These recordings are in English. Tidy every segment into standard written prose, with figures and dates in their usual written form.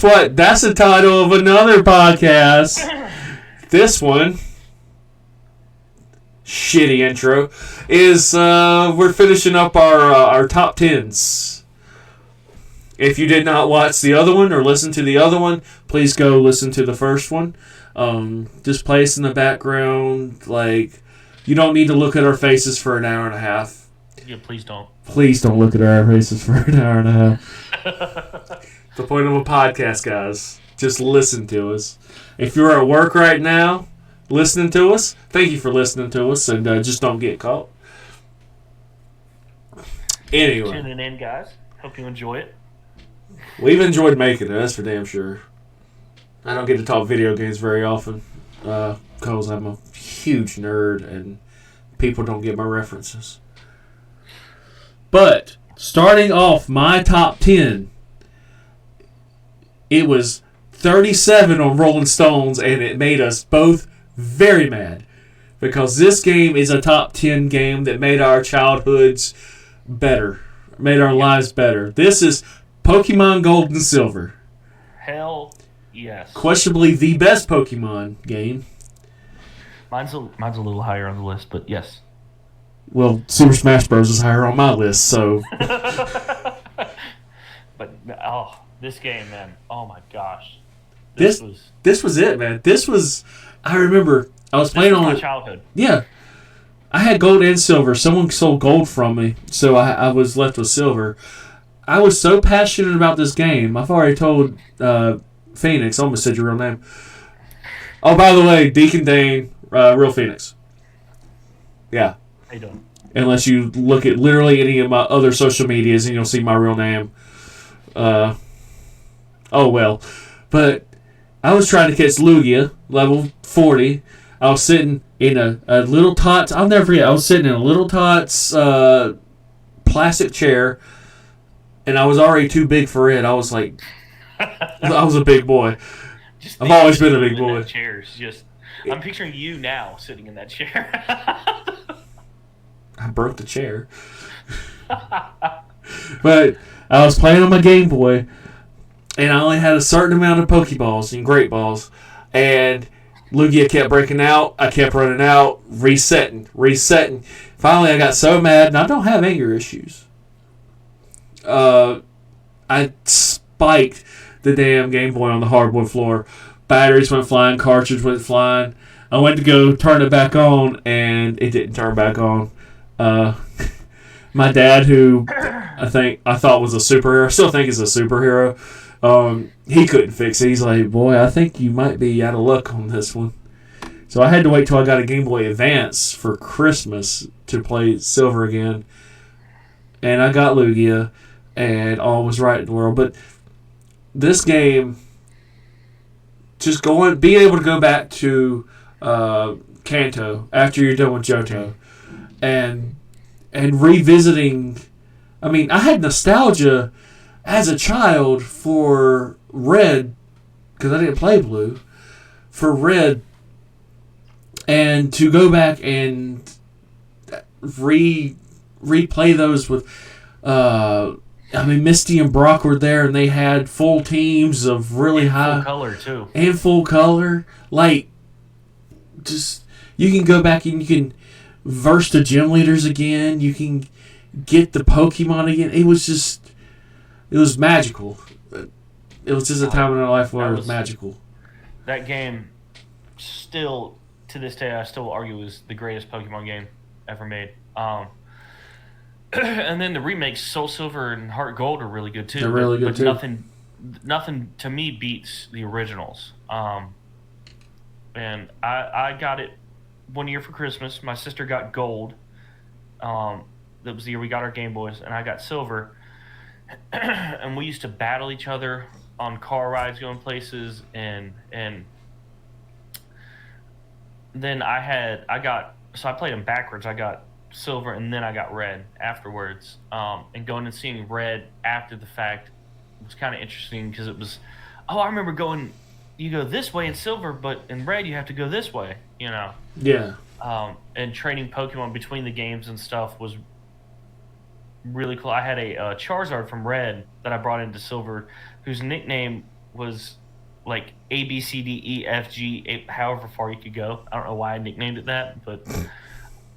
What? That's the title of another podcast. This one, shitty intro, is we're finishing up our top tens. If you did not watch the other one or listen to the other one, please go listen to the first one. Just play us in the background. Like, you don't need to look at our faces for an hour and a half. Yeah, please don't. Please don't look at our faces for an hour and a half. The point of a podcast, guys. Just listen to us. If you're at work right now, listening to us, thank you for listening to us, and just don't get caught. Anyway. Tuning in, guys. Hope you enjoy it. We've enjoyed making it, that's for damn sure. I don't get to talk video games very often, because I'm a huge nerd, and people don't get my references. But, starting off my top 10... it was 37 on Rolling Stones, and it made us both very mad. Because this game is a top 10 game that made our childhoods better. Made our lives better. This is Pokemon Gold and Silver. Hell yes. Questionably the best Pokemon game. Mine's a little higher on the list, but yes. Well, Super Smash Bros. Is higher on my list, so... But, this game, man. Oh my gosh. This was it, man. This was... I remember I was playing on my childhood. Yeah. I had gold and silver. Someone sold gold from me, so I was left with silver. I was so passionate about this game. I've already told Phoenix. I almost said your real name. Oh, by the way, Deacon Dane, real Phoenix. Yeah. How you doing? Unless you look at literally any of my other social medias and you'll see my real name. Oh well. But I was trying to catch Lugia, level 40. I was sitting in a little Tots. I'll never forget. I was sitting in a little Tots plastic chair, and I was already too big for it. I was like, I was a big boy. I've always been a big boy. Chairs, I'm picturing you now sitting in that chair. I broke the chair. But I was playing on my Game Boy, and I only had a certain amount of Pokeballs and Great Balls. And Lugia kept breaking out. I kept running out, resetting. Finally, I got so mad, and I don't have anger issues. I spiked the damn Game Boy on the hardwood floor. Batteries went flying, cartridge went flying. I went to go turn it back on, and it didn't turn back on. My dad, who I thought was a superhero, I still think is a superhero, he couldn't fix it. He's like, boy, I think you might be out of luck on this one. So I had to wait till I got a Game Boy Advance for Christmas to play Silver again. And I got Lugia, and all was right in the world. But this game, just being able to go back to Kanto after you're done with Johto, and revisiting. I mean, I had nostalgia as a child for Red, because I didn't play Blue, for Red, and to go back and replay those with, I mean, Misty and Brock were there, and they had full teams of really high... full color, too. And full color. Like, just, you can go back and you can verse the gym leaders again. You can get the Pokemon again. It was magical. It was just a time in our life where it was magical. That game, still, to this day, I still argue is the greatest Pokemon game ever made. And then the remakes, Soul Silver and Heart Gold, are really good too. They're really good too. Nothing to me beats the originals. And I got it one year for Christmas. My sister got Gold. That was the year we got our Game Boys, and I got Silver. And we used to battle each other on car rides going places, and then I played them backwards. I got Silver, and then I got Red afterwards. And going and seeing Red after the fact was kind of interesting, because it was, I remember you go this way in Silver, but in Red you have to go this way, you know? Yeah. And training Pokemon between the games and stuff was really cool. I had a Charizard from Red that I brought into Silver, whose nickname was like A B C D E F G, however far you could go. I don't know why I nicknamed it that, but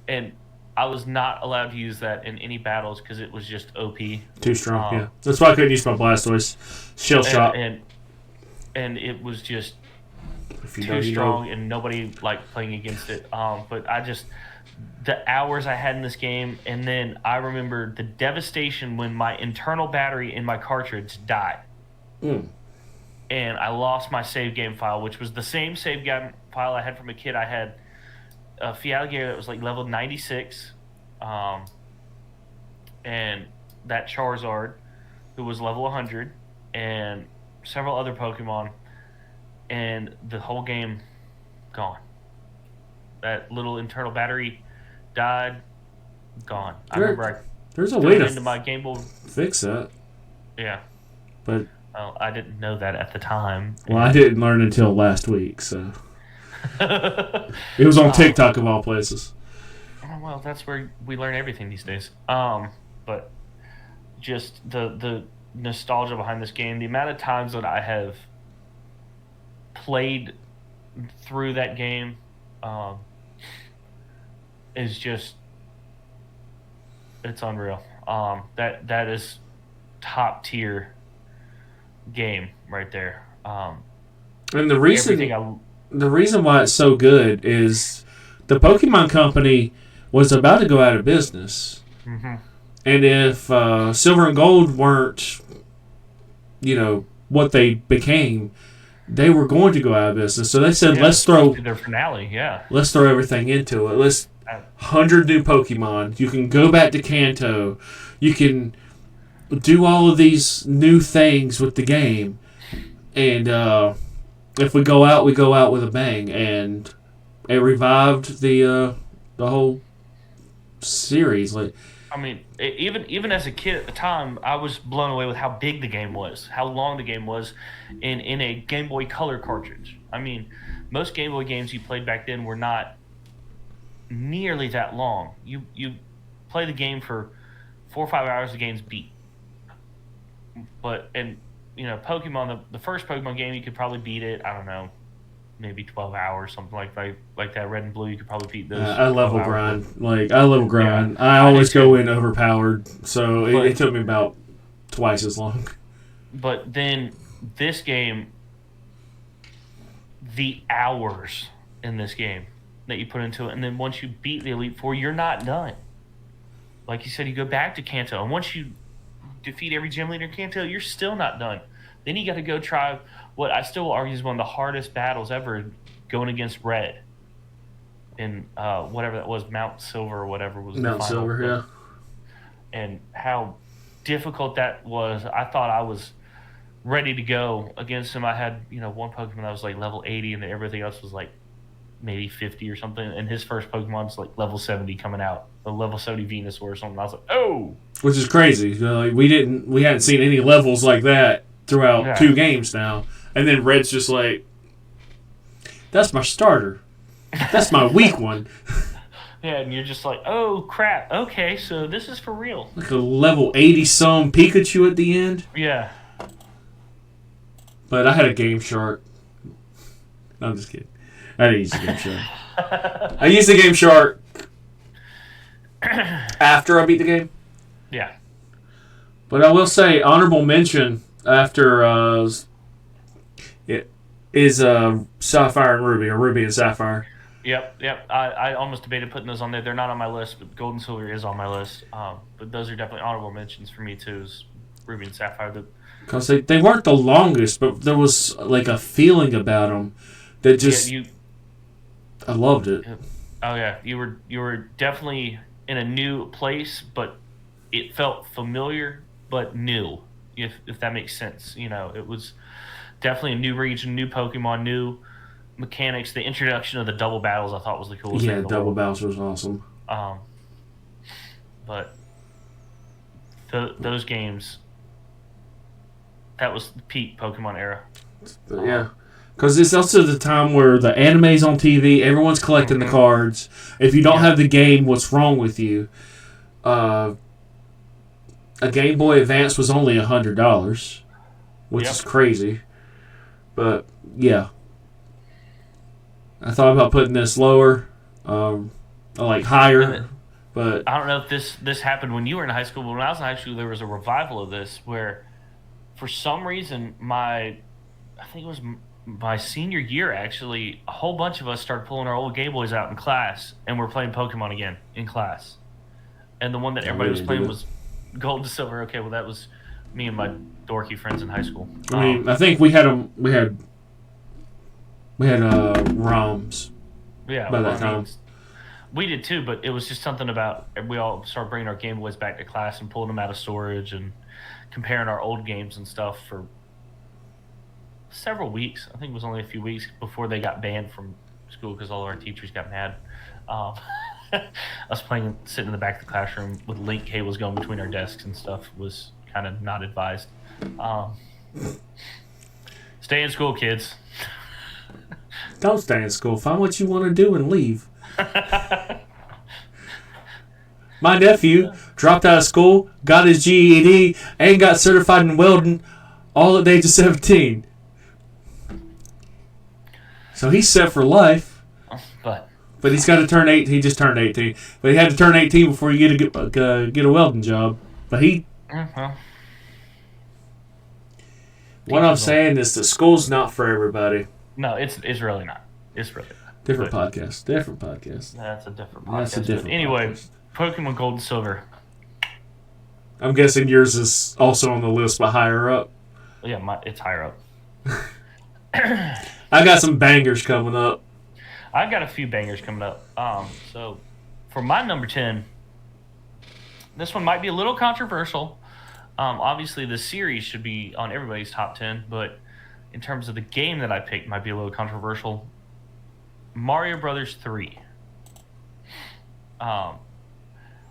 and I was not allowed to use that in any battles because it was just OP. Too strong. Yeah, that's why I couldn't use my Blastoise. Shell Shock. And it was just If you too strong, and nobody liked playing against it. But the hours I had in this game, and then I remember the devastation when my internal battery in my cartridge died. And I lost my save game file, which was the same save game file I had from a kid. I had a Fialligator that was like level 96, and that Charizard, who was level 100, and several other Pokemon, and the whole game gone. That little internal battery died, gone. I remember there's a way to into my Game Boy fix that. Yeah, but I didn't know that at the time. Well, I didn't learn until last week, so it was on TikTok of all places. Well, that's where we learn everything these days. But just the nostalgia behind this game, the amount of times that I have played through that game, is just, it's unreal. That is top tier game right there. And the reason why it's so good is the Pokemon Company was about to go out of business. Mm-hmm. And if Silver and Gold weren't, what they became, they were going to go out of business. So they said, let's throw their finale. Yeah, let's throw everything into it. Let's 100 new Pokemon. You can go back to Kanto. You can do all of these new things with the game, and if we go out with a bang. And it revived the whole series. Like, I mean, even as a kid at the time, I was blown away with how big the game was, how long the game was, in a Game Boy Color cartridge. I mean, most Game Boy games you played back then were not nearly that long. You play the game for 4 or 5 hours, the game's beat. But Pokemon, the first Pokemon game, you could probably beat it. I don't know, maybe 12 hours, something like that. Red and Blue, you could probably beat those. I level grind. Yeah, I always go in overpowered, so it took me about twice as long. But then this game, the hours in this game that you put into it, and then once you beat the Elite Four, you're not done. Like you said, you go back to Kanto, and once you defeat every gym leader in Kanto, you're still not done. Then you got to go try what I still argue is one of the hardest battles ever, going against Red in whatever that was, Mount Silver or whatever was Mount the final. Silver, yeah. And how difficult that was. I thought I was ready to go against him. I had one Pokemon that was like level 80, and then everything else was like maybe 50 or something. And his first Pokemon's like level 70 coming out, a level 70 Venusaur or something. I was like, oh, which is crazy. We hadn't seen any levels like that throughout 2 games now. And then Red's just like, that's my starter. That's my weak one. Yeah, and you're just like, oh, crap. Okay, so this is for real. Like a level 80-some Pikachu at the end. Yeah. But I had a Game Shark. No, I'm just kidding. I didn't use the Game Shark. I used the Game Shark after I beat the game. Yeah. But I will say, honorable mention after it is Sapphire and Ruby, or Ruby and Sapphire. Yep. I almost debated putting those on there. They're not on my list, but Gold and Silver is on my list. But those are definitely honorable mentions for me too, is Ruby and Sapphire. Because they weren't the longest, but there was like a feeling about them that just... I loved it. Oh yeah, you were definitely in a new place, but it felt familiar but new, if that makes sense. It was definitely a new region, new Pokemon, new mechanics. The introduction of the double battles I thought was the coolest thing in the double world. battles was awesome. But those games, that was the peak Pokemon era. Yeah. Because it's also the time where the anime's on TV, everyone's collecting the cards. If you don't have the game, what's wrong with you? A Game Boy Advance was only $100, which is crazy. But yeah, I thought about putting this lower, like higher, but I don't know if this happened when you were in high school, but when I was in high school, there was a revival of this where, for some reason, I think it was my senior year actually, a whole bunch of us started pulling our old Game Boys out in class, and we're playing Pokemon again in class. And the one that no, we everybody was didn't do playing that. was Gold to Silver. Okay, well that was me and my dorky friends in high school. I mean, I think we had them. We had ROMs Yeah, by well, that time. we did too, but it was just something about we all started bringing our Game Boys back to class and pulling them out of storage and comparing our old games and stuff for several weeks. I think it was only a few weeks before they got banned from school because all of our teachers got mad. Um, us playing, sitting in the back of the classroom with link cables going between our desks and stuff was kind of not advised. Um, Stay in school, kids. Don't stay in school. Find what you want to do and leave. My nephew dropped out of school, got his GED, and got certified in welding all at the age of 17. So he's set for life. But he's got to turn 18. He just turned 18. But he had to turn 18 before you get a welding job. But he... What I'm saying is the school's not for everybody. No, it's really not. It's really not. Different podcast. That's a different podcast. But anyway, podcast. Pokemon Gold and Silver. I'm guessing yours is also on the list, but higher up. Yeah, it's higher up. I got some bangers coming up. I've got a few bangers coming up. So for my number 10, this one might be a little controversial. Obviously, the series should be on everybody's top 10, but in terms of the game that I picked, might be a little controversial. Mario Brothers 3. Of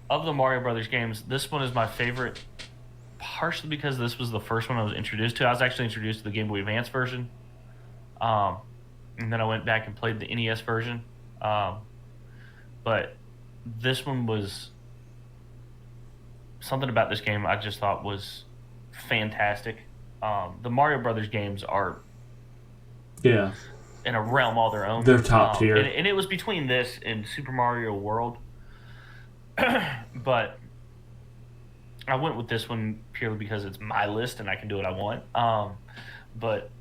the Mario Brothers games, this one is my favorite, partially because this was the first one I was introduced to. I was actually introduced to the Game Boy Advance version. And then I went back and played the NES version. But this one was... Something about this game I just thought was fantastic. The Mario Brothers games are... Yeah. In a realm all their own. They're top tier. And it was between this and Super Mario World. But I went with this one purely because it's my list and I can do what I want. But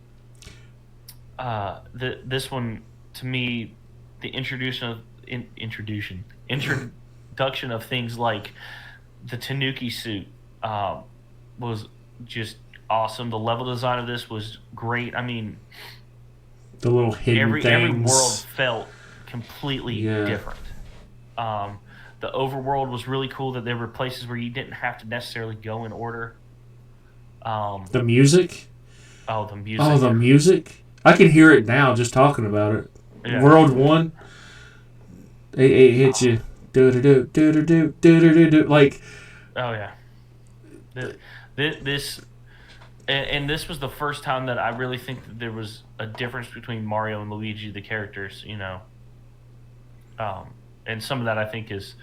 this one, to me, the introduction of things like the Tanuki suit was just awesome. The level design of this was great. I mean, the little hidden things. Every world felt completely different. The overworld was really cool, that there were places where you didn't have to necessarily go in order. The music? Oh, the music. Oh, the music? I can hear it now just talking about it. Yeah. World 1. It hits you. Do-do-do-do-do-do-do-do-do. Like... Oh, yeah. This was the first time that I really think that there was a difference between Mario and Luigi, the characters, you know. And some of that I think is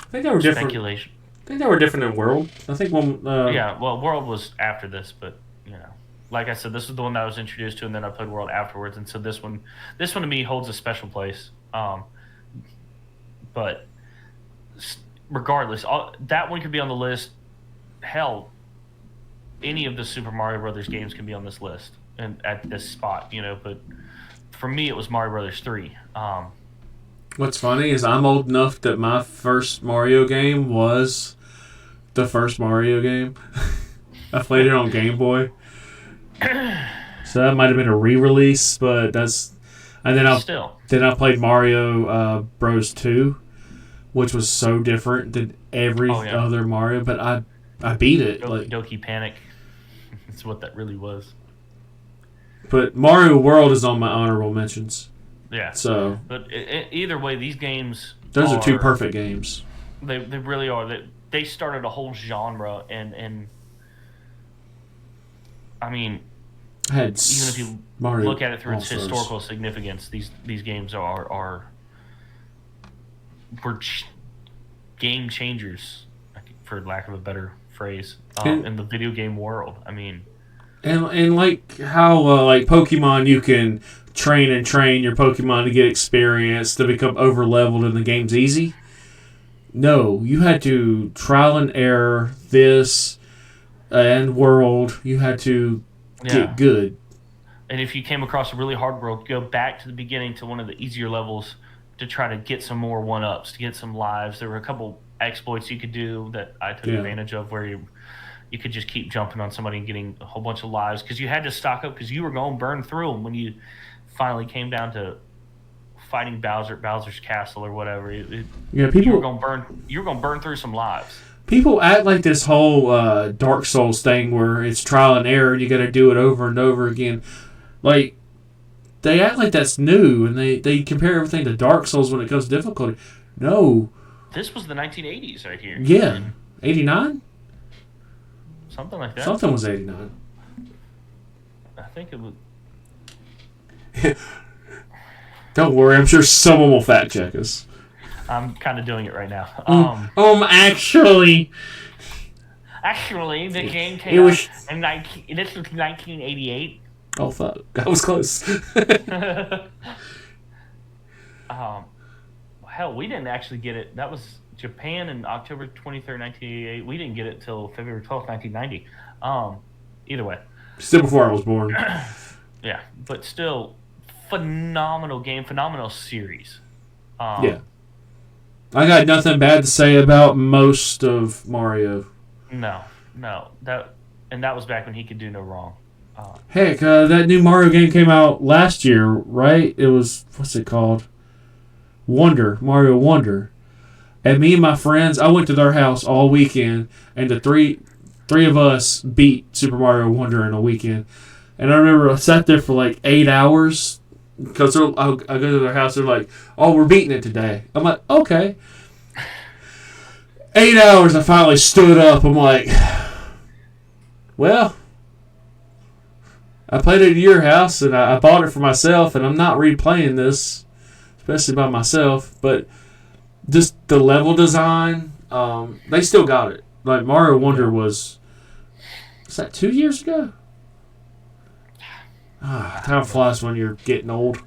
speculation. I think they were different in World. I think one... yeah, well, World was after this, but, you know. Like I said, this was the one that I was introduced to, and then I played World afterwards, and so this one to me holds a special place. But regardless, that one could be on the list. Hell, any of the Super Mario Brothers games can be on this list and at this spot, you know. But for me, it was Mario Brothers 3. What's funny is I'm old enough that my first Mario game was the first Mario game. I played it on Game Boy. So that might have been a re-release, but that's... And then I played Mario Bros. 2, which was so different than every other Mario, but I beat it. Doki Panic. That's what that really was. But Mario World is on my honorable mentions. Yeah. So, but either way, these games... Those are two perfect games. They really are. They started a whole genre, and I mean... even if you look at it through its historical significance, these games were game changers, for lack of a better phrase, in the video game world. I mean, And like how like Pokemon, you can train and train your Pokemon to get experience to become over leveled and the game's easy. No, you had to trial and error this and world. You had to get good. And if you came across a really hard world, go back to the beginning to one of the easier levels to try to get some more one-ups, to get some lives. There were a couple exploits you could do that I took advantage of where you could just keep jumping on somebody and getting a whole bunch of lives because you had to stock up because you were going to burn through them when you finally came down to fighting Bowser at Bowser's Castle or whatever. People you were going to burn through some lives. People act like this whole Dark Souls thing where it's trial and error and you got to do it over and over again. Like, they act like that's new, and they compare everything to Dark Souls when it comes to difficulty. No. This was the 1980s right here. Yeah. 89? Something like that. Something was 89. I think it was... Don't worry, I'm sure someone will fact check us. I'm kind of doing it right now. Actually... Actually, the game came out in this was 1988. Oh, fuck. That was close. Hell, we didn't actually get it. That was Japan in October 23rd, 1988. We didn't get it till February 12th, 1990. Either way. Still before I was born. Yeah, but still, phenomenal game, phenomenal series. Yeah. I got nothing bad to say about most of Mario. No. That was back when he could do no wrong. Heck, that new Mario game came out last year, right? It was, what's it called? Mario Wonder. And me and my friends, I went to their house all weekend, and the three of us beat Super Mario Wonder in a weekend. And I remember I sat there for like 8 hours, because I go to their house, they're like, oh, we're beating it today. I'm like, okay. 8 hours, I finally stood up. I'm like, well... I played it at your house, and I bought it for myself, and I'm not replaying this, especially by myself. But just the level design, they still got it. Like, Mario Wonder was that 2 years ago? Time flies when you're getting old.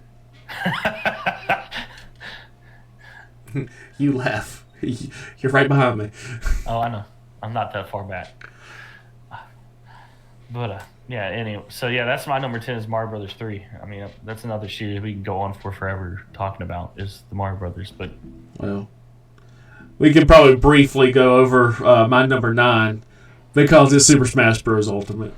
You laugh. You're right behind me. Oh, I know. I'm not that far back. But, yeah, anyway. So, yeah, that's my number 10 is Mario Brothers 3. I mean, that's another series we can go on for forever talking about is the Mario Brothers. But well, we can probably briefly go over my number 9 because it's Super Smash Bros. Ultimate.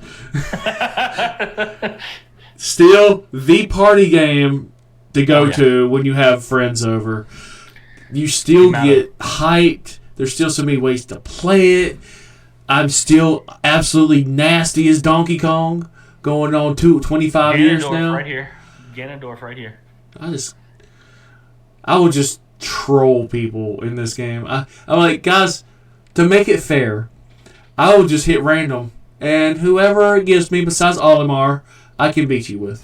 Still the party game to go to when you have friends over. You still get hyped. There's still so many ways to play it. I'm still absolutely nasty as Donkey Kong, going on 25 years now. Right here. Ganondorf right here. I will just troll people in this game. I'm like, guys, to make it fair, I will just hit random, and whoever it gives me besides Olimar, I can beat you with.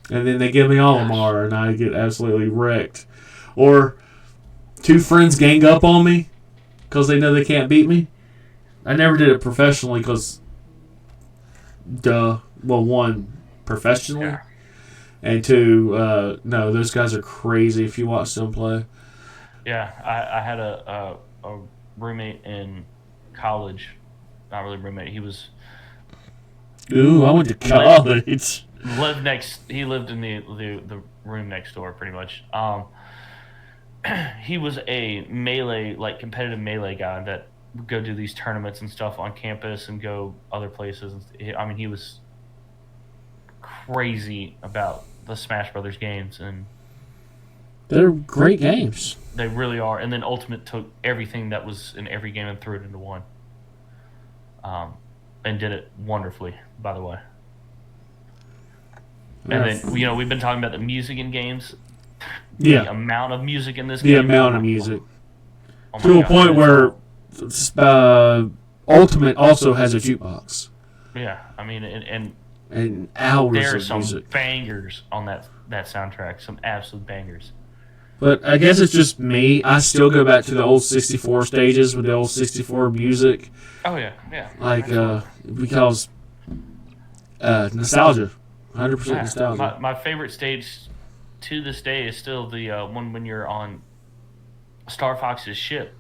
And then they give me Olimar, and I get absolutely wrecked. Or 2 friends gang up on me because they know they can't beat me. I never did it professionally because, well, 1, professionally, and 2, no, those guys are crazy if you watch them play. Yeah, I had a roommate in college. Not really roommate. He was... Ooh, I went to college. He lived in the room next door, pretty much. He was a melee, like competitive melee guy that would go do these tournaments and stuff on campus and go other places. I mean, he was crazy about the Smash Brothers games, and they're great games. They really are. And then Ultimate took everything that was in every game and threw it into one, and did it wonderfully, by the way. And then we've been talking about the music in games. The amount of music in this game. The amount of music. To a point where Ultimate also has a jukebox. Yeah, I mean, and hours there are of some music. Bangers on that soundtrack. Some absolute bangers. But I guess it's just me. I still go back to the old 64 stages with the old 64 music. Oh, yeah. Like, because Nostalgia. 100% Yeah, nostalgia. my favorite stage to this day is still the one when you're on Star Fox's ship.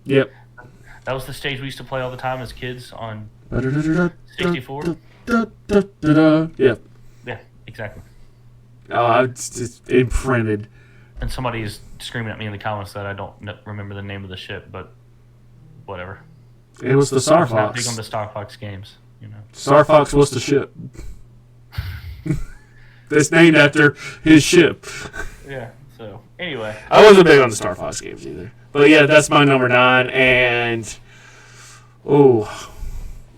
Yep. That was the stage we used to play all the time as kids on Yeah. 64. Yeah, exactly. Oh, it's imprinted. And somebody is screaming at me in the comments that I don't remember the name of the ship, but whatever. It was the Star I'm not big on Fox. the Star Fox games, Star Fox was the ship. It's named after his ship. Yeah. So anyway, I wasn't big on the Star Fox games either. But yeah, that's my number 9. And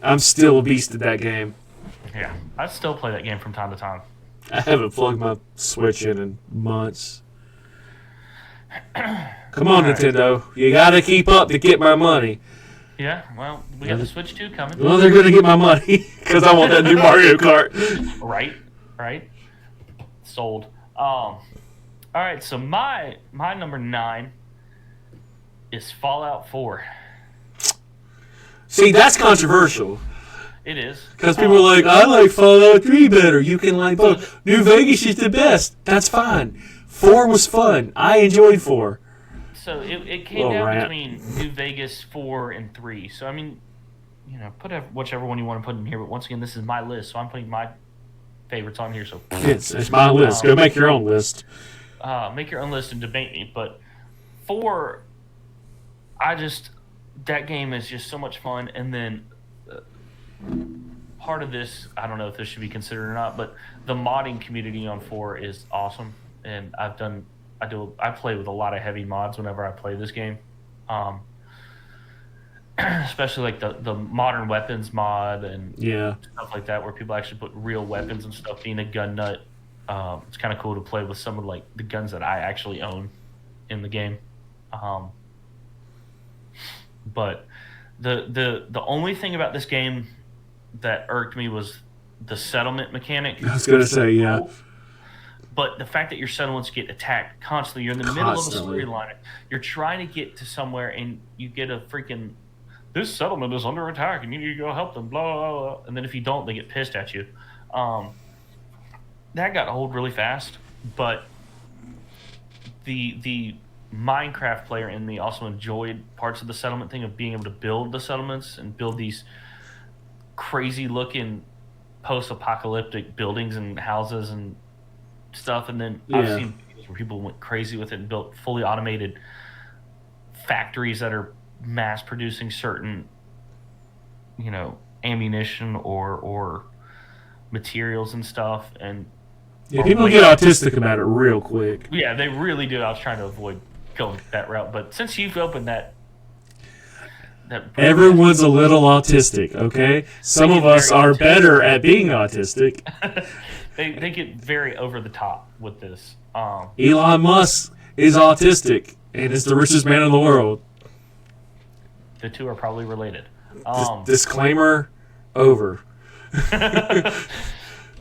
I'm still a beast at that game. yeah, I still play that game from time to time. I haven't plugged my Switch in months. Come on, Nintendo. You gotta keep up to get my money. Yeah, well, we got the Switch 2 coming. Well, they're gonna get my money because I want that new Mario Kart. Right. Sold. All right, so my number 9 is Fallout 4. See, that's controversial. It is. Because people are like, I like Fallout 3 better. You can like both. New Vegas is the best. That's fine. 4 was fun. I enjoyed 4. So it came down between New Vegas 4 and 3. So, I mean, put whichever one you want to put in here. But once again, this is my list, so I'm putting my favorites on here. So It's my list. Go make your own list. Make your own list and debate me. But 4, that game is just so much fun. And then part of this, I don't know if this should be considered or not, but the modding community on 4 is awesome. And I play with a lot of heavy mods whenever I play this game. Especially like the modern weapons mod and stuff like that, where people actually put real weapons and stuff. Being a gun nut, it's kind of cool to play with some of like the guns that I actually own in the game. But the only thing about this game that irked me was the settlement mechanic. I was gonna say, yeah. But the fact that your settlements get attacked constantly, you're in the middle of a storyline, you're trying to get to somewhere, and you get a freaking, this settlement is under attack, and you need to go help them, blah, blah, blah. And then if you don't, they get pissed at you. That got old really fast, but the Minecraft player in me also enjoyed parts of the settlement thing of being able to build the settlements and build these crazy-looking post-apocalyptic buildings and houses and stuff. And then I've seen videos where people went crazy with it and built fully automated factories that are mass producing certain ammunition or materials and stuff. And people get autistic about it real quick. Yeah, they really do. I was trying to avoid going that route, but since you've opened that everyone's a little autistic, okay? Some of us are better at being autistic. They get very over the top with this. Elon Musk is autistic and is the richest man in the world. The two are probably related. Disclaimer over.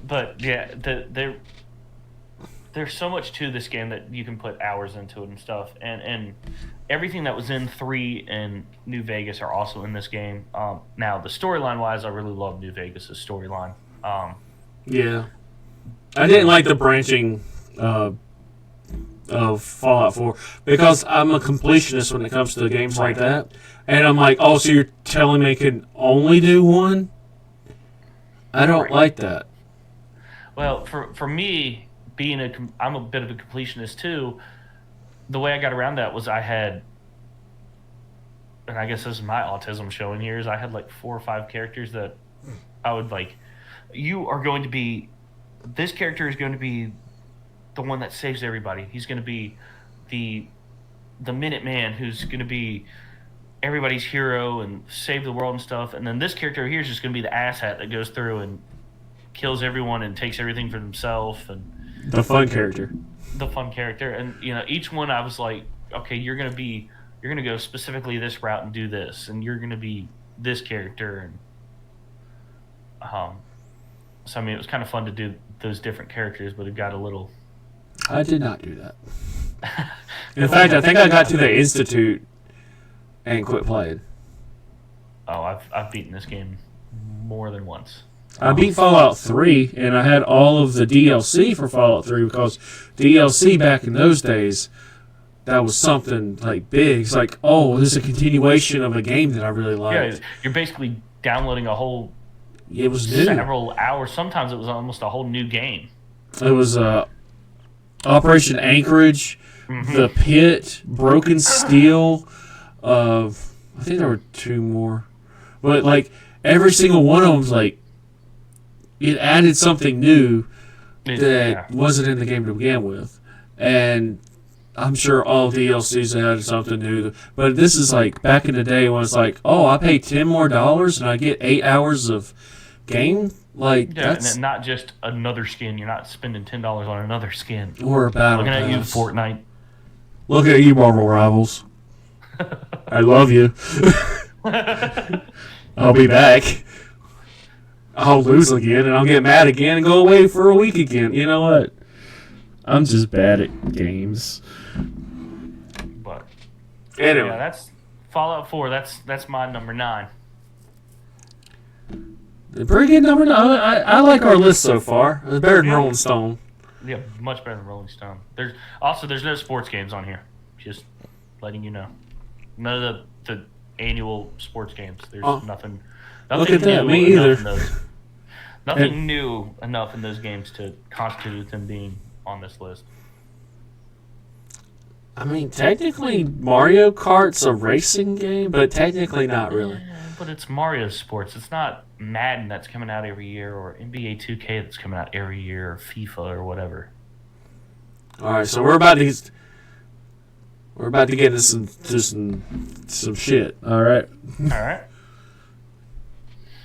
But yeah, there's so much to this game that you can put hours into it and stuff. And everything that was in 3 and New Vegas are also in this game. Now, the storyline wise, I really love New Vegas' storyline. Yeah. I didn't like the branching of Fallout 4 because I'm a completionist when it comes to games like that. And I'm like, oh, so you're telling me I can only do one? I don't like that. Well, for me, I'm a bit of a completionist too. The way I got around that was I had, and I guess this is my autism showing here, is I had like 4 or 5 characters that I would like, this character is going to be the one that saves everybody. He's going to be the Minuteman who's going to be everybody's hero and save the world and stuff. And then this character over here is just going to be the asshat that goes through and kills everyone and takes everything for himself. And the fun character. And each one I was like, okay, you're going to go specifically this route and do this, and you're going to be this character. And so I mean, it was kind of fun to do those different characters, but it got a little. I did not do that. In fact, I think I got to the Institute and quit playing. Oh, I've beaten this game more than once. I beat Fallout 3, and I had all of the DLC for Fallout 3 because DLC back in those days, that was something like big. It's like, oh, this is a continuation of a game that I really liked. Yeah, you're basically downloading a whole It was new. several hours. Sometimes it was almost a whole new game. It was Operation Anchorage, The Pit, Broken Steel. I think there were 2 more. But, like, every single one of them was, like, it added something new that wasn't in the game to begin with. And I'm sure all DLCs added something new. But this is, like, back in the day when it's like, oh, I pay $10 more and I get 8 hours of game? Like, yeah, that's... and not just another skin. You're not spending $10 on another skin. Or a battle Looking pass. at you, Fortnite. Look at you, Marvel Rivals. I love you. I'll be back. I'll lose again, and I'll get mad again and go away for a week again. You know what? I'm just bad at games. But anyway, yeah, that's Fallout 4. That's my number 9. Pretty good number 9. I like our list so far. It's better than Rolling Stone. Yeah, much better than Rolling Stone. There's no sports games on here. Just letting you know. None of the annual sports games. There's nothing. Look at that. Me either. Nothing new enough in those games to constitute them being on this list. I mean, technically, Mario Kart's a racing game, but technically not really. Yeah, but it's Mario Sports. It's not Madden that's coming out every year, or NBA 2K that's coming out every year, or FIFA or whatever. All right, so we're about to get into some shit. All right. All right.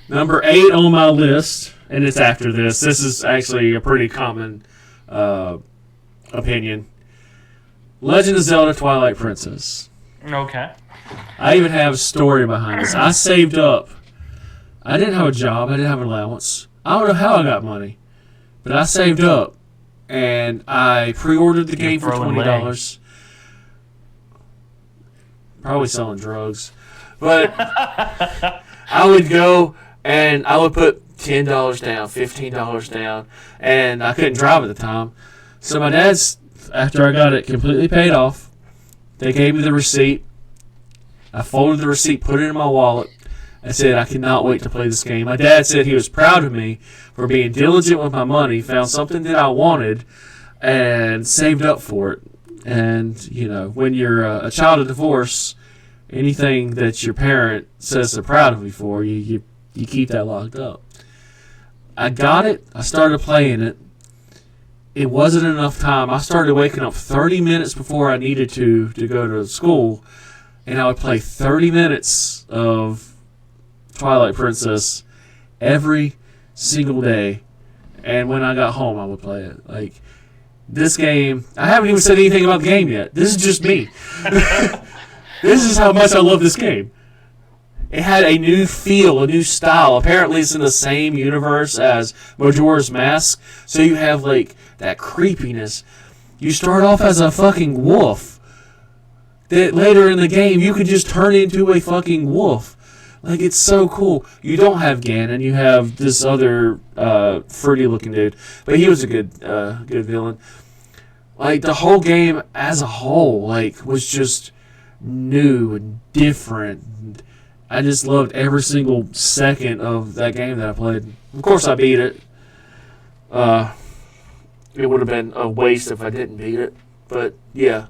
Number 8 on my list, and it's after this. This is actually a pretty common opinion. Legend of Zelda: Twilight Princess. Okay. I even have a story behind this. I saved up. I didn't have a job. I didn't have an allowance. I don't know how I got money, but I saved up, and I pre-ordered the game for $20. Probably selling drugs, but I would go and I would put $10 down, $15 down, and I couldn't drive at the time. So my dad's, after I got it completely paid off, they gave me the receipt. I folded the receipt, put it in my wallet, and said I cannot wait to play this game. My dad said he was proud of me for being diligent with my money, found something that I wanted, and saved up for it. And, you know, when you're a child of divorce, anything that your parent says they're proud of you for, you keep that locked up. I got it. I started playing it. It wasn't enough time. I started waking up 30 minutes before I needed to go to school, and I would play 30 minutes of Twilight Princess every single day. And when I got home, I would play it. Like, this game, I haven't even said anything about the game yet. This is just me. This is how much I love this game. It had a new feel, a new style. Apparently, it's in the same universe as Majora's Mask, so you have, like, that creepiness. You start off as a fucking wolf. That later in the game, you can just turn into a fucking wolf. Like, it's so cool. You don't have Ganon. You have this other fruity-looking dude. But he was a good villain. Like, the whole game as a whole, like, was just new and different. And I just loved every single second of that game that I played. Of course, I beat it. It would have been a waste if I didn't beat it. But, yeah.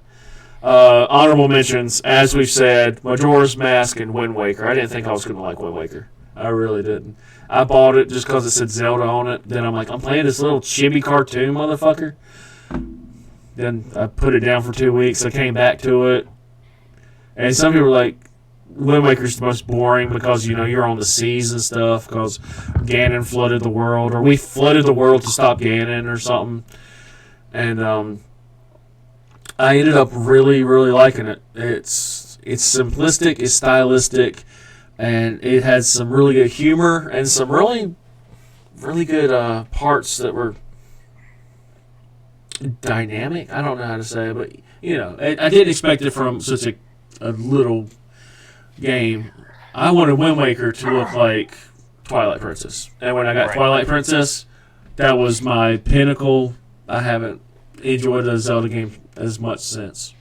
Honorable mentions, as we've said, Majora's Mask and Wind Waker. I didn't think I was going to like Wind Waker. I really didn't. I bought it just because it said Zelda on it. Then I'm like, I'm playing this little chibi cartoon, motherfucker. Then I put it down for 2 weeks. I came back to it. And some people were like, Wind Waker's the most boring because, you know, you're on the seas and stuff because Ganon flooded the world. Or we flooded the world to stop Ganon or something. And I ended up really, really liking it. It's simplistic, it's stylistic, and it has some really good humor and some really, really good parts that were dynamic. I don't know how to say it, but, you know, I didn't expect it from such a little game. I wanted Wind Waker to look like Twilight Princess. And when I got Right. Twilight Princess, that was my pinnacle. I haven't enjoyed a Zelda game as much since.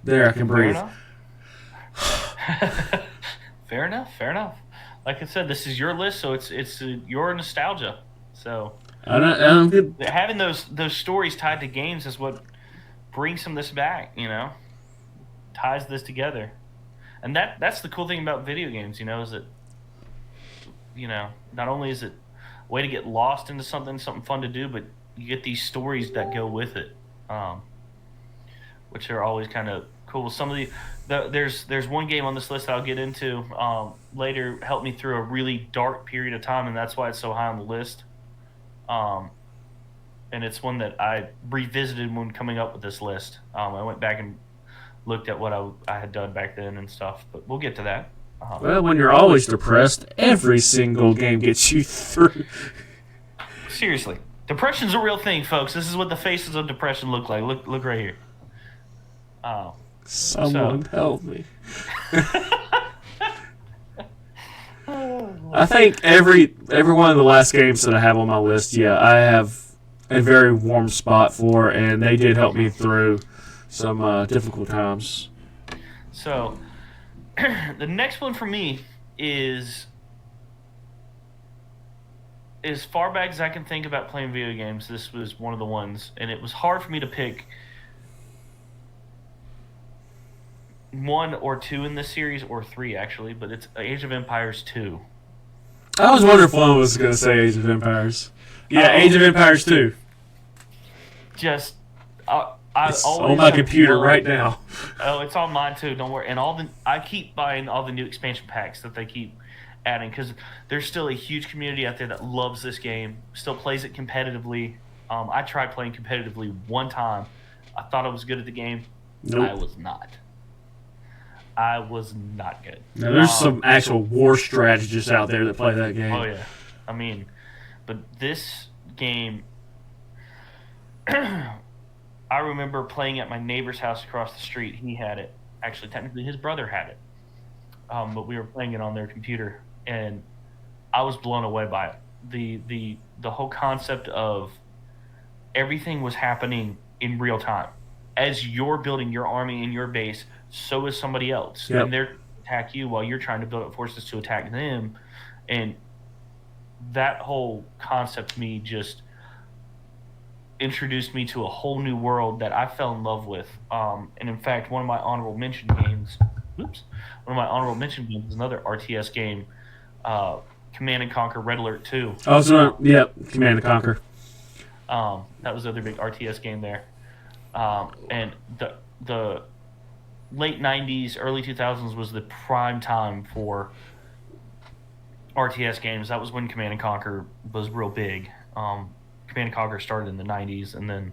There, I can breathe. Fair enough. Fair enough. Like I said, this is your list, so it's your nostalgia. So I'm good. having those stories tied to games is what brings some of this back. Ties this together, and that's the cool thing about video games. Is that not only is it a way to get lost into something fun to do, but you get these stories that go with it, which are always kind of cool. Some of there's one game on this list that I'll get into later. Helped me through a really dark period of time, and that's why it's so high on the list. And it's one that I revisited when coming up with this list. I went back and looked at what I had done back then and stuff, but we'll get to that. Well, when you're always depressed, every single game gets you through. Seriously, depression's a real thing, folks. This is what the faces of depression look like. Look right here. Someone help me. I think every one of the last games that I have on my list, I have a very warm spot for, and they did help me through some difficult times. So, the next one for me is as far back as I can think about playing video games. This was one of the ones, and it was hard for me to pick one or two in this series, or three actually, but it's Age of Empires 2. I was wondering if one was going to say Age of Empires. Yeah, Age of Empires 2. Just, it's on my computer right now. Oh, it's on mine too. Don't worry. And I keep buying all the new expansion packs that they keep adding, because there's still a huge community out there that loves this game, still plays it competitively. I tried playing competitively one time. I thought I was good at the game. Nope. I was not good. Now, there's some actual war strategists out there that play that game. Oh, yeah. But this game, I remember playing at my neighbor's house across the street. He had it. Actually, technically, his brother had it. But we were playing it on their computer, and I was blown away by it. The whole concept of everything was happening in real time. As you're building your army in your base, so is somebody else. Yep. And they're attack you while you're trying to build up forces to attack them. And that whole concept to me just introduced me to a whole new world that I fell in love with. And in fact, one of my honorable mention games is another RTS game, Command & Conquer Red Alert 2. Command & Conquer. That was the other big RTS game there. And the late 90s, early 2000s was the prime time for RTS games. That was when Command & Conquer was real big. Command & Conquer started in the 90s, and then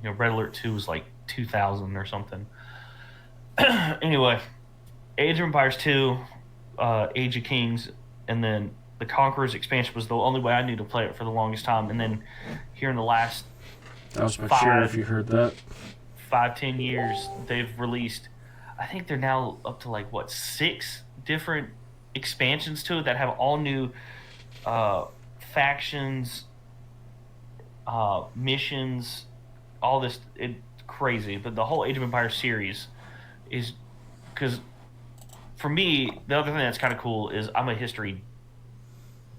Red Alert 2 was like 2000 or something. Anyway, Age of Empires 2, Age of Kings, and then the Conqueror's expansion was the only way I knew to play it for the longest time. And then here in the last that was my share if you heard that. 5-10 years, they've released, I think they're now up to 6 different expansions to it that have all new factions, missions, all this. It's crazy. But the whole Age of Empires series is, because for me, the other thing that's kind of cool is I'm a history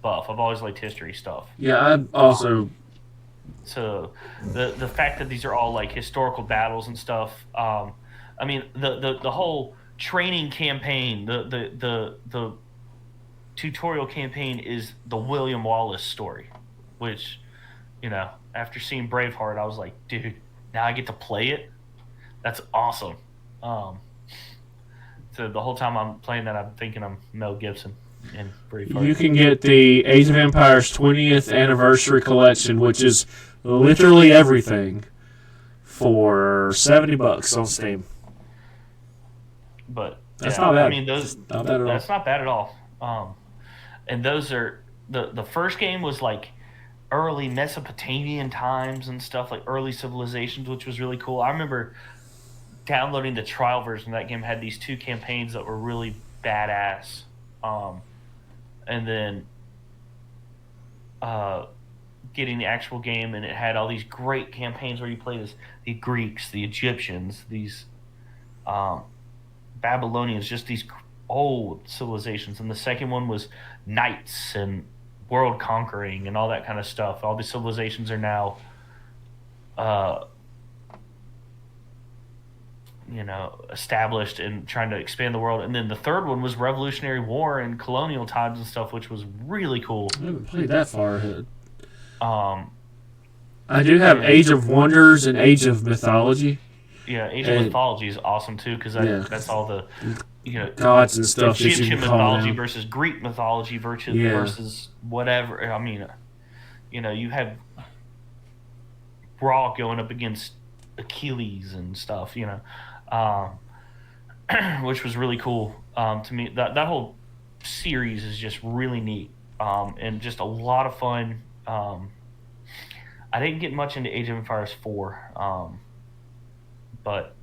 buff. I've always liked history stuff. Yeah, I also. So the fact that these are all historical battles and stuff. The whole training campaign, the tutorial campaign is the William Wallace story, which, after seeing Braveheart, I was like, dude, now I get to play it. That's awesome. So the whole time I'm playing that, I'm thinking I'm Mel Gibson in Braveheart. You can get the Age of Empires 20th Anniversary Collection, which is literally everything, for $70 on Steam. But that's not bad. I mean, that's not bad at all. And those are the first game was early Mesopotamian times and stuff, early civilizations, which was really cool. I remember downloading the trial version of that game. Had these 2 campaigns that were really badass. and then getting the actual game, and it had all these great campaigns where you played as the Greeks, the Egyptians, these Babylonians, just these old civilizations. And the second one was knights and world conquering and all that kind of stuff. All these civilizations are now, established and trying to expand the world. And then the third one was Revolutionary War and colonial times and stuff, which was really cool. I haven't played that far ahead. Um, I do have Age of Wonders and Age of Mythology. Yeah, Age of Mythology is awesome too, because that's all the gods and stuff. Egyptian mythology versus Greek mythology versus whatever. I mean, you have Raw going up against Achilles and stuff. Which was really cool to me. That whole series is just really neat and just a lot of fun. I didn't get much into Age of Empires 4, but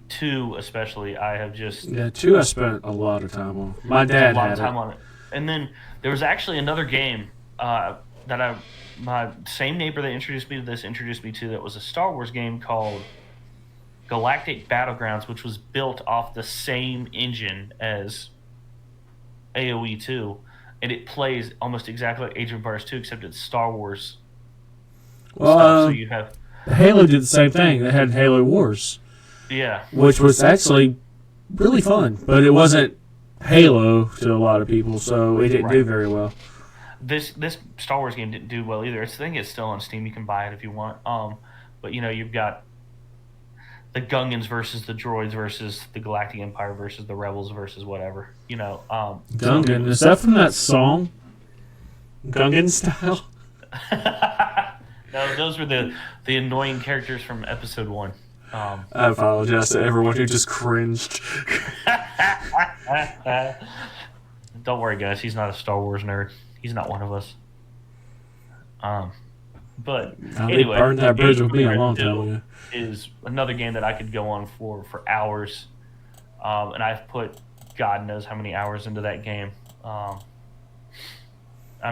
2 especially, I have just 2 I spent a lot of time on. My dad a lot had of time on it, and then there was actually another game that my same neighbor that introduced me to that was a Star Wars game called Galactic Battlegrounds, which was built off the same engine as AoE 2, and it plays almost exactly like Age of Empires 2, except it's Star Wars stuff. So you have Halo did the same thing. They had Halo Wars, which was actually really fun, but it wasn't Halo to a lot of people, so it didn't do very well. This Star Wars game didn't do well either. I think it's still on Steam. You can buy it if you want. But you've got the Gungans versus the droids versus the Galactic Empire versus the Rebels versus whatever. Gungan, is that from that song? Gungan style? No, those were the annoying characters from Episode 1. I apologize to everyone who just cringed. Don't worry, guys. He's not a Star Wars nerd. He's not one of us. But anyway, they burned that bridge with me a long time ago. Is another game that I could go on for hours, and I've put God knows how many hours into that game. I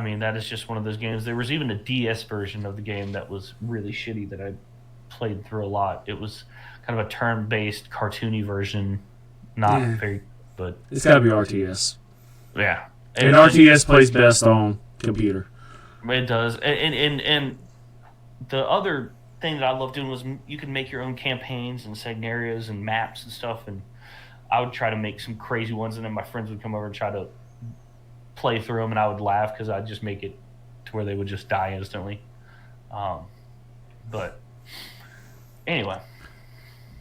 mean, that is just one of those games. There was even a DS version of the game that was really shitty that I played through a lot. It was kind of a turn-based, cartoony version, not very good. It's got to be RTS. Yeah. And RTS plays best on computer. It does. And the other thing that I loved doing was you could make your own campaigns and scenarios and maps and stuff, and I would try to make some crazy ones, and then my friends would come over and try to play through them, and I would laugh because I'd just make it to where they would just die instantly. But anyway.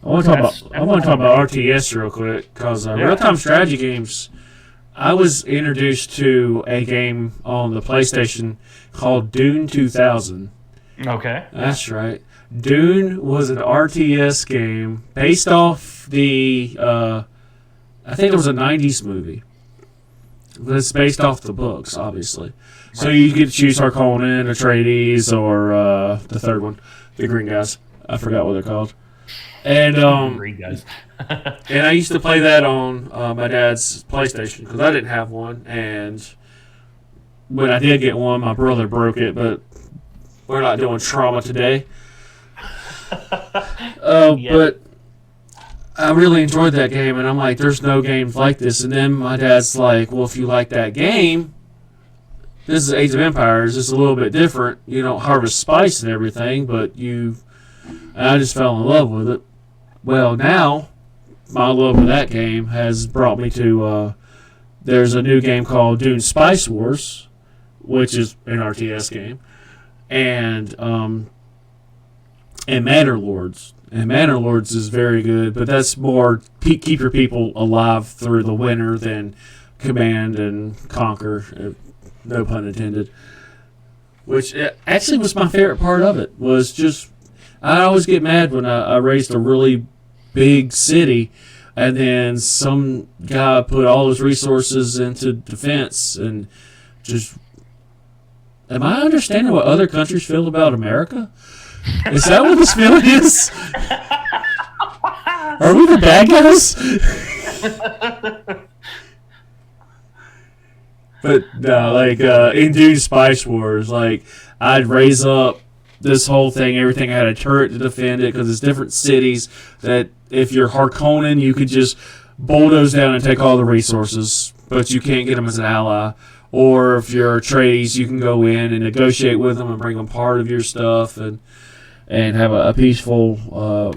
I want to talk about RTS real quick, because real-time strategy games, I was introduced to a game on the PlayStation called Dune 2000. Okay. That's right. Dune was an RTS game based off the, I think it was a 90s movie. But it's based off the books, obviously. Right. So you get to choose Harkonnen, Atreides, or the third one, the green guys. I forgot what they're called. And green guys. and I used to play that on my dad's PlayStation because I didn't have one. And when I did get one, my brother broke it. But we're not doing trauma today. But I really enjoyed that game, and I'm like, there's no games like this. And then my dad's like, well, if you like that game, this is Age of Empires. It's a little bit different. You don't harvest spice and everything, but and I just fell in love with it. Well, now my love of that game has brought me to there's a new game called Dune Spice Wars, which is an RTS game, and Manor Lords. And Manor Lords is very good, but that's more keep your people alive through the winter than Command and Conquer, no pun intended. Which actually was my favorite part of it, was just, I always get mad when I raised a really big city and then some guy put all his resources into defense and just, am I understanding what other countries feel about America? Is that what this feeling is? Are we the bad guys? But no, like in Dune Spice Wars, like I'd raise up this whole thing. Everything had a turret to defend it because it's different cities. That if you're Harkonnen, you could just bulldoze down and take all the resources, but you can't get them as an ally. Or if you're Atreides, you can go in and negotiate with them and bring them part of your stuff and have a peaceful.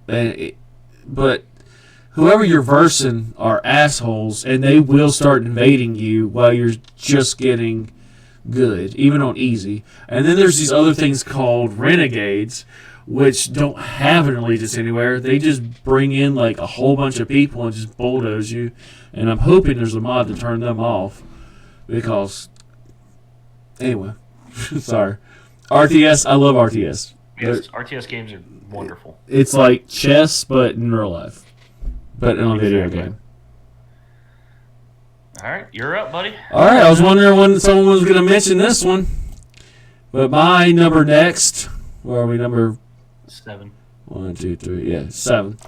But whoever you're versing are assholes, and they will start invading you while you're just getting good, even on easy. And then there's these other things called renegades, which don't have an allegiance anywhere. They just bring in like a whole bunch of people and just bulldoze you. And I'm hoping there's a mod to turn them off, because anyway, sorry. RTS, I love RTS. Yes, RTS games are wonderful. It's like chess, but in real life. But in a video game. All right, you're up, buddy. All right, I was wondering when someone was going to mention this one. But my number next, where are we, number 7? 1, 2, 3, yeah, 7.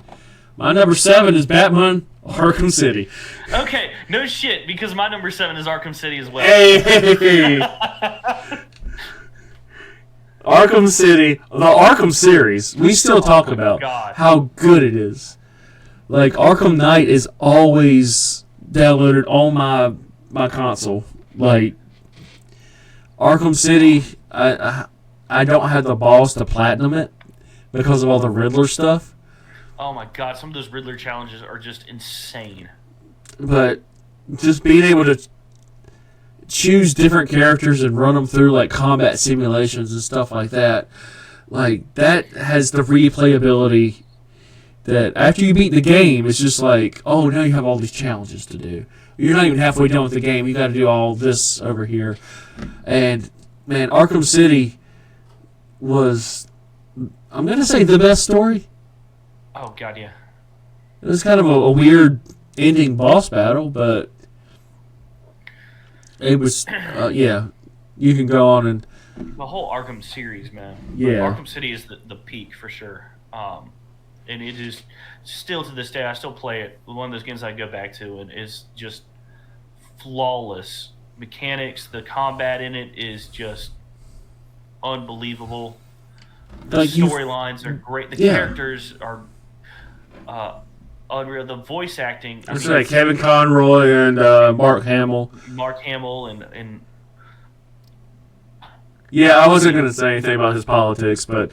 My number 7 is Batman Arkham City. Okay, no shit, because my number 7 is Arkham City as well. Hey! Arkham City, the Arkham series, we still talk about how good it is. Like, Arkham Knight is always downloaded on my console. Like, Arkham City, I don't have the balls to platinum it because of all the Riddler stuff. Oh my god, some of those Riddler challenges are just insane. But just being able to choose different characters and run them through like combat simulations and stuff like that, like that has the replayability that after you beat the game, it's just like, oh, now you have all these challenges to do. You're not even halfway done with the game. You got to do all this over here. And man, Arkham City was, I'm gonna say, the best story. Oh god, yeah. It was kind of a weird ending boss battle, but it was, yeah. You can go on and the whole Arkham series, man. Yeah. Arkham City is the peak for sure. And it is still to this day, I still play it. One of those games I go back to, and it's just flawless mechanics. The combat in it is just unbelievable. The Like storylines are great. The characters are unreal. The voice acting. It's like Kevin Conroy and Mark Hamill. Mark Hamill and yeah, I wasn't going to say anything about his politics, but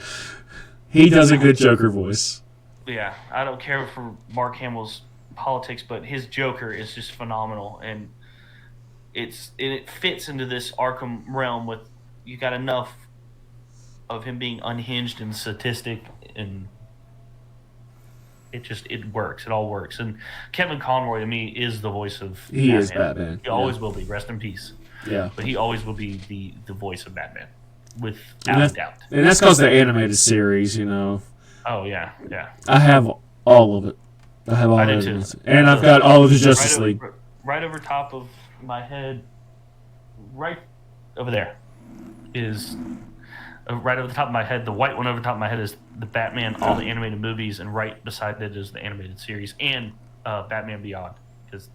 he does a good Joker voice. Yeah, I don't care for Mark Hamill's politics, but his Joker is just phenomenal, and it fits into this Arkham realm with you got enough of him being unhinged and sadistic, and it works. It all works. And Kevin Conroy to me is the voice of He Batman. is Batman. He always will be. Rest in peace. Yeah. But he always will be the voice of Batman, without a doubt. And that's because the animated series, you know. Oh yeah, yeah. I have all of it. I have all I of do it. too. And I've got all of the Justice League. Right over top of my head, right over there, is right over the top of my head. The white one over the top of my head is the Batman, all the animated movies, and right beside it is the animated series and Batman Beyond.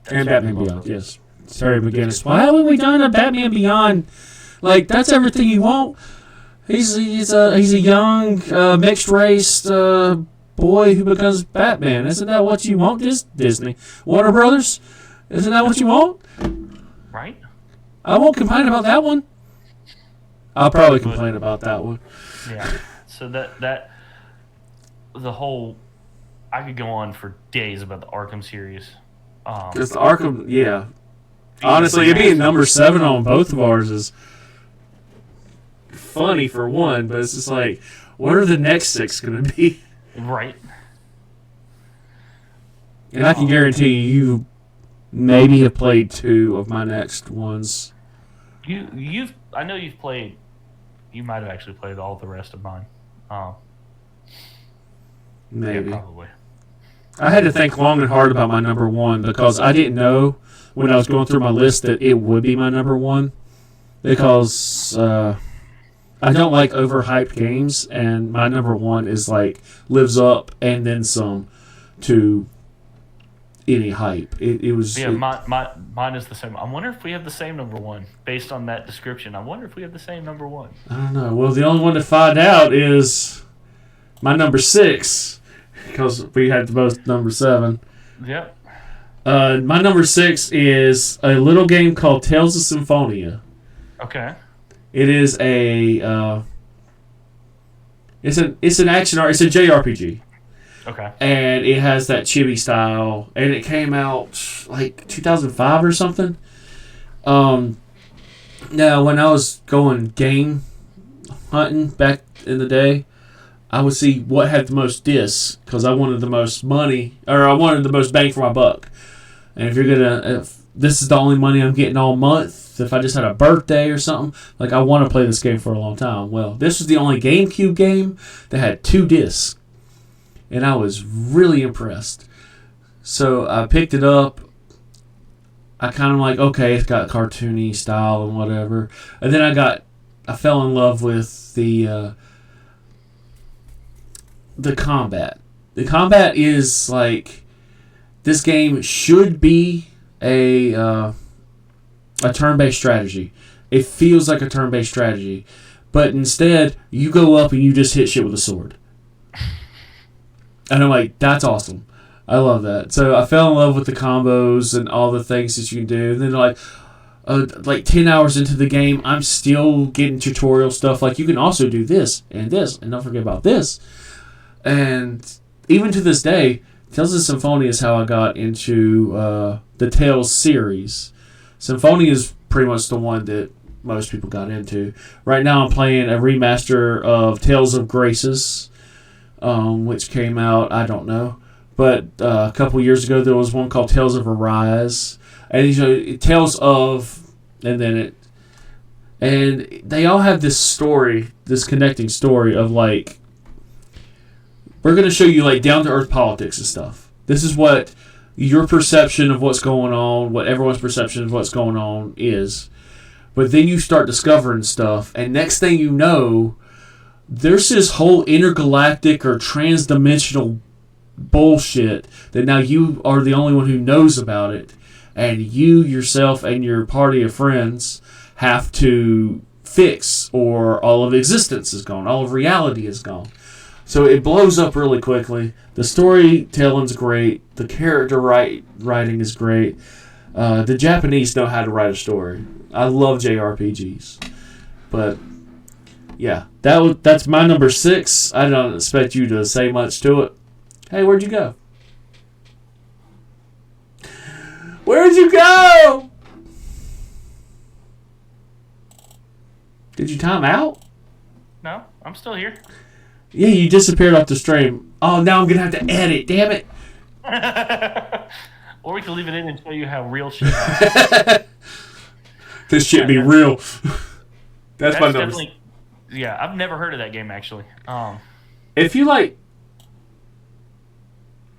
And Batman Beyond, yes. Terry McGinnis. Why haven't we done a Batman Beyond? Like, that's everything you want. He's a young mixed race boy who becomes Batman. Isn't that what you want, Disney? Warner Brothers? Isn't that what you want? Right. I won't complain about that one. I'll probably complain about that one. Yeah. So that the whole, I could go on for days about the Arkham series. Because the Arkham, yeah. Honestly, it being number 7 on both of ours is funny for one, but it's just like, what are the next 6 going to be? Right. And I can guarantee you maybe have played 2 of my next ones. I know you've played. You might have actually played all the rest of mine. Maybe. Yeah, probably. I had to think long and hard about my number 1 because I didn't know when I was going through my list that it would be my number 1 because I don't like overhyped games, and my number 1 is like lives up and then some to any hype. It was. Yeah, mine is the same. I wonder if we have the same number one based on that description. I wonder if we have the same number one. I don't know. Well, the only one to find out is my number 6, because we had the most number 7. Yep. My number 6 is a little game called Tales of Symphonia. Okay. It is a it's an action art. It's a JRPG. Okay. And it has that chibi style, and it came out like 2005 or something. Now when I was going game hunting back in the day, I would see what had the most discs because I wanted the most money, or I wanted the most bang for my buck. And if this is the only money I'm getting all month, if I just had a birthday or something, like I want to play this game for a long time. Well, this was the only GameCube game that had 2 discs, and I was really impressed. So I picked it up. I kind of like, okay, it's got cartoony style and whatever. And then I fell in love with the combat. The combat is like, this game should be a turn-based strategy. It feels like a turn-based strategy, but instead you go up and you just hit shit with a sword. And I'm like, that's awesome. I love that. So I fell in love with the combos and all the things that you can do. And then like 10 hours into the game, I'm still getting tutorial stuff. Like, you can also do this, and don't forget about this. And even to this day, Tales of Symphonia is how I got into the Tales series. Symphonia is pretty much the one that most people got into. Right now I'm playing a remaster of Tales of Graces, which came out, I don't know. But a couple years ago there was one called Tales of Arise. And Tales of... And they all have this story, this connecting story of like... We're going to show you like down-to-earth politics and stuff. This is what your perception of what's going on, what everyone's perception of what's going on is. But then you start discovering stuff, and next thing you know, there's this whole intergalactic or trans-dimensional bullshit that now you are the only one who knows about it, and you yourself and your party of friends have to fix, or all of existence is gone, all of reality is gone. So it blows up really quickly. The storytelling's great. The character writing is great. The Japanese know how to write a story. I love JRPGs. But, yeah. That's my number 6. I don't expect you to say much to it. Hey, where'd you go? Where'd you go? Did you time out? No, I'm still here. Yeah, you disappeared off the stream. Oh, now I'm going to have to edit. Damn it. Or we can leave it in and show you how real shit is. This shit be real. That's my number. Yeah, I've never heard of that game, actually. If you like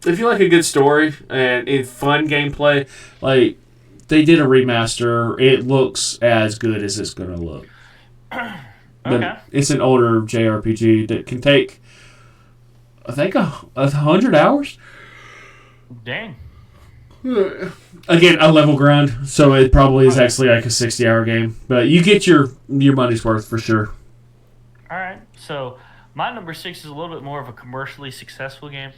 a good story and fun gameplay, like, they did a remaster. It looks as good as it's going to look. Okay. It's an older JRPG that can take, I think, 100 hours. Dang. Again, a level grind, so it probably is actually like a 60-hour game. But you get your money's worth for sure. All right. So my number 6 is a little bit more of a commercially successful game.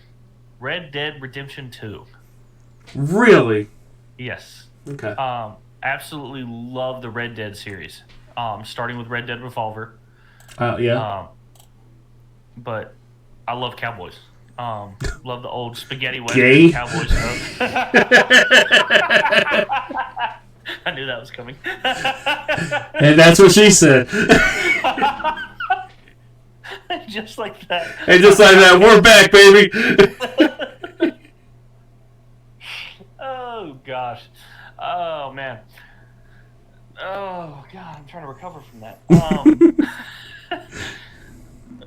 Red Dead Redemption 2. Really? Yes. Okay. Absolutely love the Red Dead series. Starting with Red Dead Revolver. Yeah. But I love cowboys. Love the old spaghetti western cowboy stuff. I knew that was coming. And that's what she said. Just like that. And just like that, we're back, baby. Oh, gosh. Oh, man. Oh, God, I'm trying to recover from that.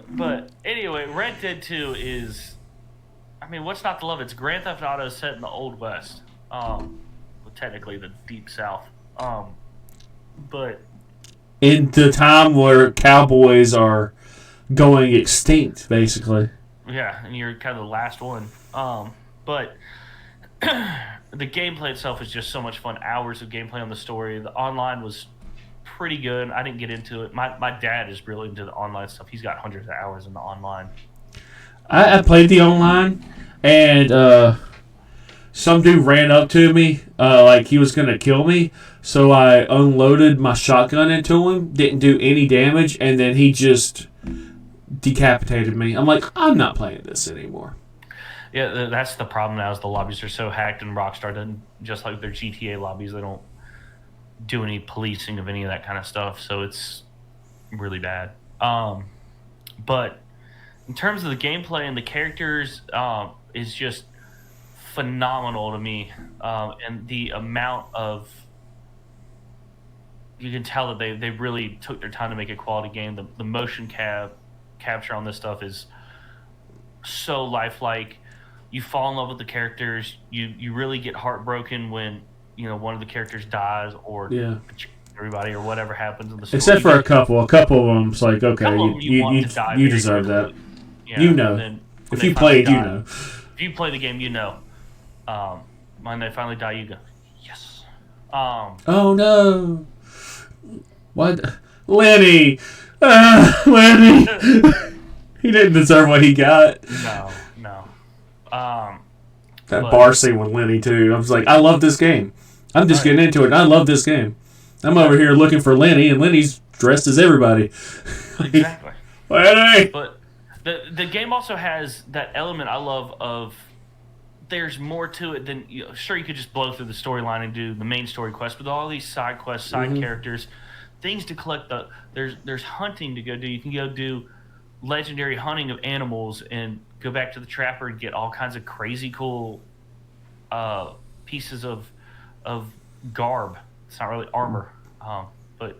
But anyway, Red Dead 2 is... I mean, what's not to love? It's Grand Theft Auto set in the Old West. Well, technically the Deep South. But... in the time where cowboys are going extinct, basically. Yeah, and you're kind of the last one. But the gameplay itself is just so much fun. Hours of gameplay on the story. The online was pretty good. I didn't get into it. My dad is really into the online stuff. He's got hundreds of hours in the online. I played the online, and some dude ran up to me like he was going to kill me. So I unloaded my shotgun into him, didn't do any damage, and then he just decapitated me. I'm like, I'm not playing this anymore. Yeah, that's the problem now is the lobbies are so hacked, and Rockstar doesn't, just like their GTA lobbies, they don't do any policing of any of that kind of stuff, so it's really bad. But in terms of the gameplay and the characters, is just phenomenal to me, and the amount of you can tell that they really took their time to make a quality game. The motion capture on this stuff is so lifelike. You fall in love with the characters. You really get heartbroken when one of the characters dies or everybody or whatever happens in the story. Except for a couple. A couple of them, it's like, okay, you deserve that. Yeah, if you played, If you play the game, when they finally die, you go, yes. Oh no. What? Lenny! Lenny! He didn't deserve what he got. No. That bar scene with Lenny, too. I was like, I love this game. I'm just getting into it, and I love this game. I'm over here looking for Lenny, and Lenny's dressed as everybody. Exactly. Lenny! But the game also has that element I love of there's more to it than sure you could just blow through the storyline and do the main story quest, but all these side quests, side characters, things to collect. There's hunting to go do. You can go do legendary hunting of animals and go back to the trapper and get all kinds of crazy cool pieces of garb. It's not really armor, but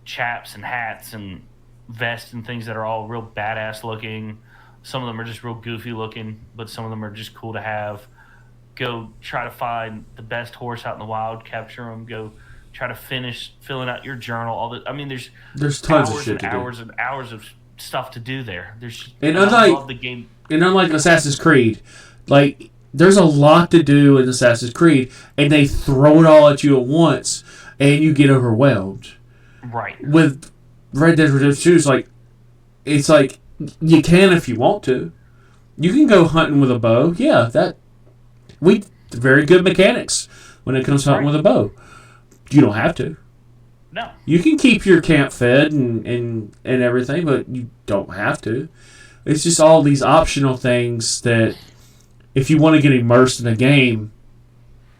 chaps and hats and vests and things that are all real badass looking. Some of them are just real goofy looking, but some of them are just cool to have. Go try to find the best horse out in the wild, capture them. Go try to finish filling out your journal. There's tons hours of shit and to hours do. and hours of stuff to do there. I love the game. And unlike Assassin's Creed, like there's a lot to do in Assassin's Creed, and they throw it all at you at once, and you get overwhelmed. Right. With Red Dead Redemption 2, it's like you can if you want to. You can go hunting with a bow. Yeah, very good mechanics when it comes to hunting with a bow. You don't have to. No. You can keep your camp fed and everything, but you don't have to. It's just all these optional things that if you want to get immersed in a game,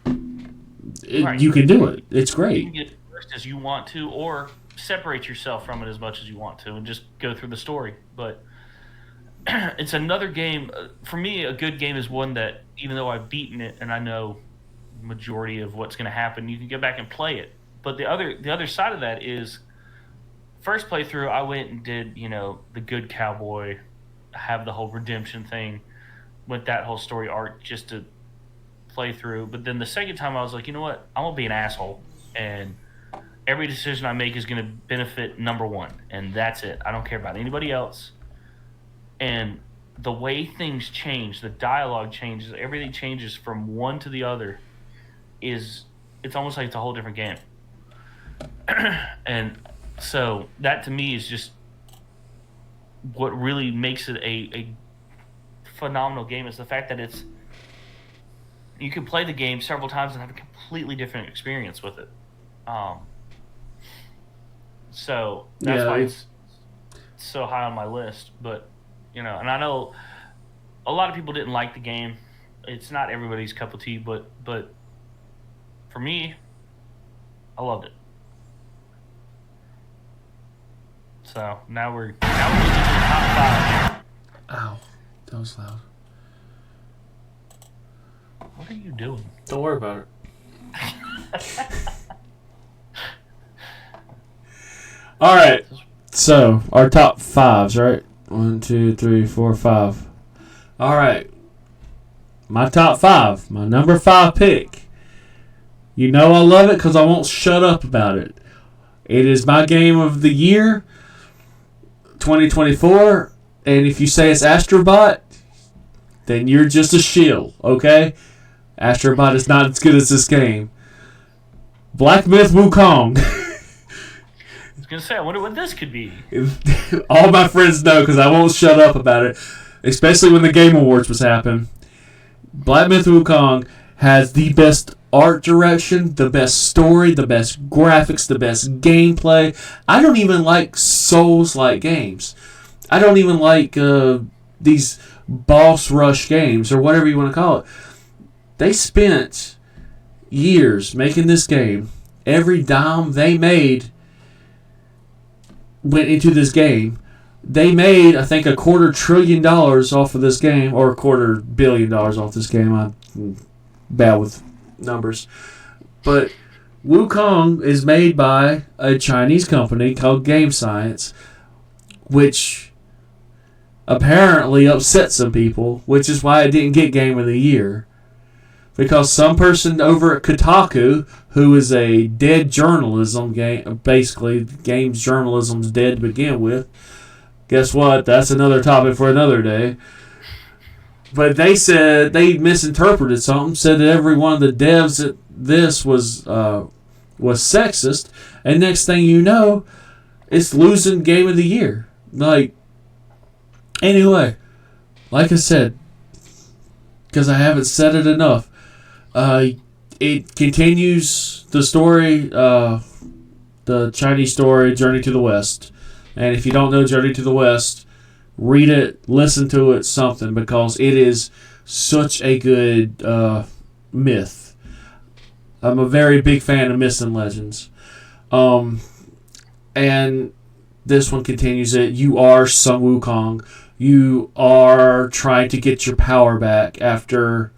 you can do it. It's great. You can get immersed as you want to, or separate yourself from it as much as you want to and just go through the story. But it's another game. For me, a good game is one that, even though I've beaten it and I know the majority of what's going to happen, you can go back and play it. But the other side of that is, first playthrough, I went and did, the good cowboy, have the whole redemption thing, went that whole story arc just to play through. But then the second time I was like, you know what? I'm going to be an asshole. And every decision I make is going to benefit number one. And that's it. I don't care about anybody else. And the way things change, the dialogue changes, everything changes from one to the other. It's almost like it's a whole different game. And so that to me is just what really makes it a phenomenal game, is the fact that you can play the game several times and have a completely different experience with it. So that's why it's so high on my list. But and I know a lot of people didn't like the game. It's not everybody's cup of tea, but for me, I loved it. So now we're moving to the top 5. Ow, that was loud. What are you doing? Don't worry about it. All right, so our top 5s, right? 1, 2, 3, 4, 5. All right, my top 5, my number 5 pick. I love it because I won't shut up about it. It is my game of the year, 2024, and if you say it's Astrobot, then you're just a shill, okay? Astrobot is not as good as this game. Black Myth Wukong. I was going to say, I wonder what this could be. All my friends know because I won't shut up about it, especially when the Game Awards was happening. Black Myth Wukong has the best art direction, the best story, the best graphics, the best gameplay. I don't even like Souls-like games. I don't even like these boss rush games or whatever you want to call it. They spent years making this game. Every dime they made went into this game. They made, I think, $250 billion off of this game, or $250 million off this game. I'm bad with numbers. But Wukong is made by a Chinese company called Game Science, which apparently upset some people, which is why it didn't get Game of the Year. Because some person over at Kotaku, who is a dead journalism game, basically, games journalism's dead to begin with. Guess what? That's another topic for another day. But they said they misinterpreted something, said that every one of the devs at this was sexist, and next thing you know, it's losing Game of the Year. Anyway, like I said, because I haven't said it enough, it continues the story, the Chinese story, Journey to the West. And if you don't know Journey to the West, read it, listen to it, something, because it is such a good myth. I'm a very big fan of myths and legends. And this one continues it. You are Sun Wukong. You are trying to get your power back after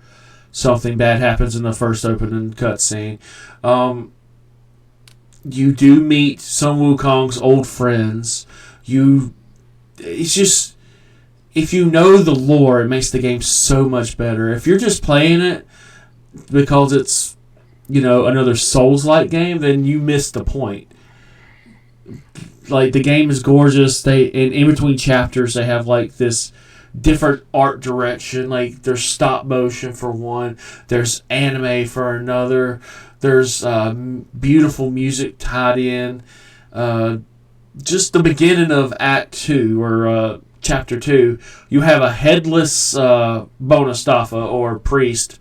something bad happens in the first opening cutscene. You do meet Sun Wukong's old friends. It's just, if you know the lore, it makes the game so much better. If you're just playing it because it's, another Souls-like game, then you miss the point. Like, the game is gorgeous. In between chapters, they have this different art direction. Like, there's stop motion for one. There's anime for another. There's beautiful music tied in. Just the beginning of Act 2 or Chapter 2, you have a headless Bonastafa or priest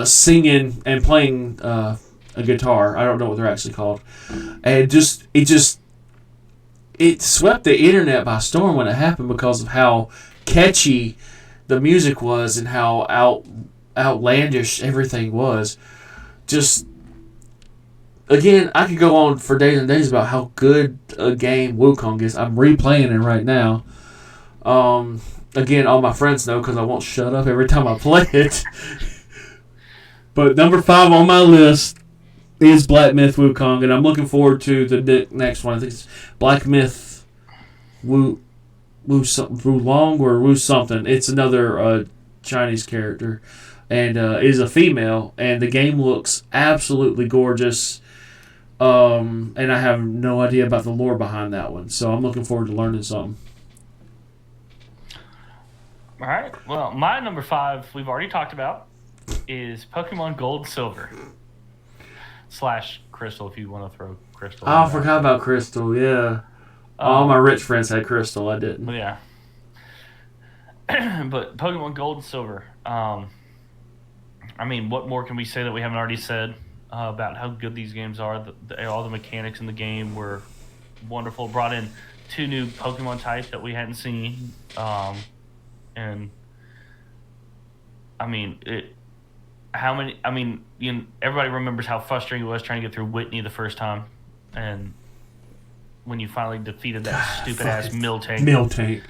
singing and playing a guitar. I don't know what they're actually called. And it swept the internet by storm when it happened because of how catchy the music was and how outlandish everything was. Just, again, I could go on for days and days about how good a game Wukong is. I'm replaying it right now. Again, all my friends know because I won't shut up every time I play it. But number 5 on my list is Black Myth Wukong, and I'm looking forward to the next one. I think it's Black Myth Wulong or Wu something. It's another Chinese character, and is a female, and the game looks absolutely gorgeous. And I have no idea about the lore behind that one, so I'm looking forward to learning something. All right. Well, my number 5 we've already talked about is Pokemon Gold Silver / Crystal, if you want to throw Crystal. Oh, I forgot about Crystal. Yeah. All my rich friends had Crystal. I didn't. Yeah. But Pokemon Gold and Silver. I mean, what more can we say that we haven't already said about how good these games are? All the mechanics in the game were wonderful. Brought in 2 new Pokemon types that we hadn't seen. And I mean, everybody remembers how frustrating it was trying to get through Whitney the first time, and when you finally defeated that stupid ass Miltank.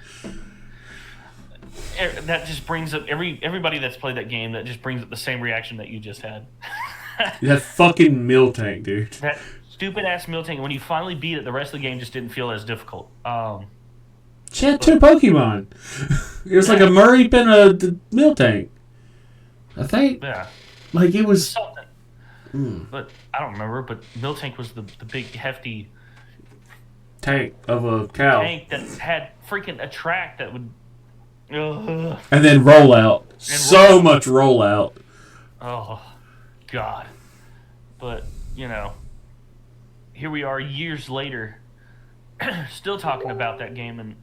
That just brings up everybody that's played that game. That just brings up the same reaction that you just had. That fucking Miltank, dude. That stupid ass Miltank. When you finally beat it, the rest of the game just didn't feel as difficult. She had 2 Pokemon. It was like a Murray and a Miltank. I think. Yeah. Like, it was something. But I don't remember. But Miltank was the big, hefty tank of a cow. Tank that had freaking a track that would. And then rollout. So much rollout. Oh, God. But, here we are years later, still talking about that game and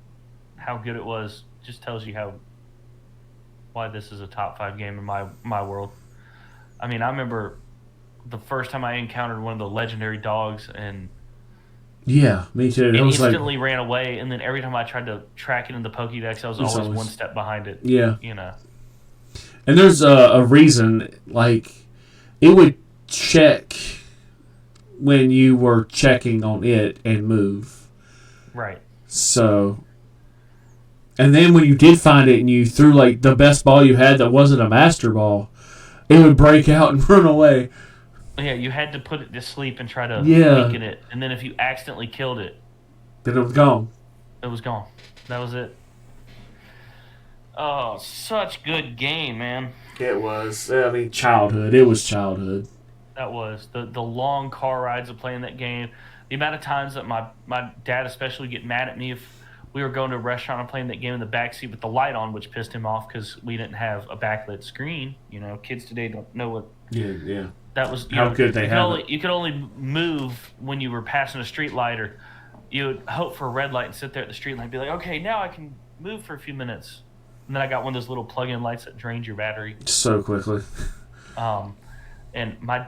how good it was. Just tells you why this is a top 5 game in my world. I mean, I remember the first time I encountered one of the legendary dogs, and Yeah, me too. it It was like, instantly ran away. And then every time I tried to track it in the Pokédex, I was It's always always- one step behind it. yeah. You know, And there's a reason, like, it would check when you were checking on it and move. right? So, and then when you did find it and you threw, like, the best ball you had that wasn't a master ball, it would break out and run away. Yeah, you had to put it to sleep and try to Yeah. weaken it, and then if you accidentally killed it, Then it was gone. it was gone. That was it. Oh, such good game, man. It was, I mean, childhood. It was childhood. That was the long car rides of playing that game. The amount of times that my dad especially get mad at me if we were going to a restaurant and playing that game in the backseat with the light on, which pissed him off because we didn't have a backlit screen. Kids today don't know what Yeah. that was. How good they have it. You could only move when you were passing a street light, or you would hope for a red light and sit there at the street light and be like, okay, now I can move for a few minutes. And then I got one of those little plug-in lights that drains your battery. So quickly. And my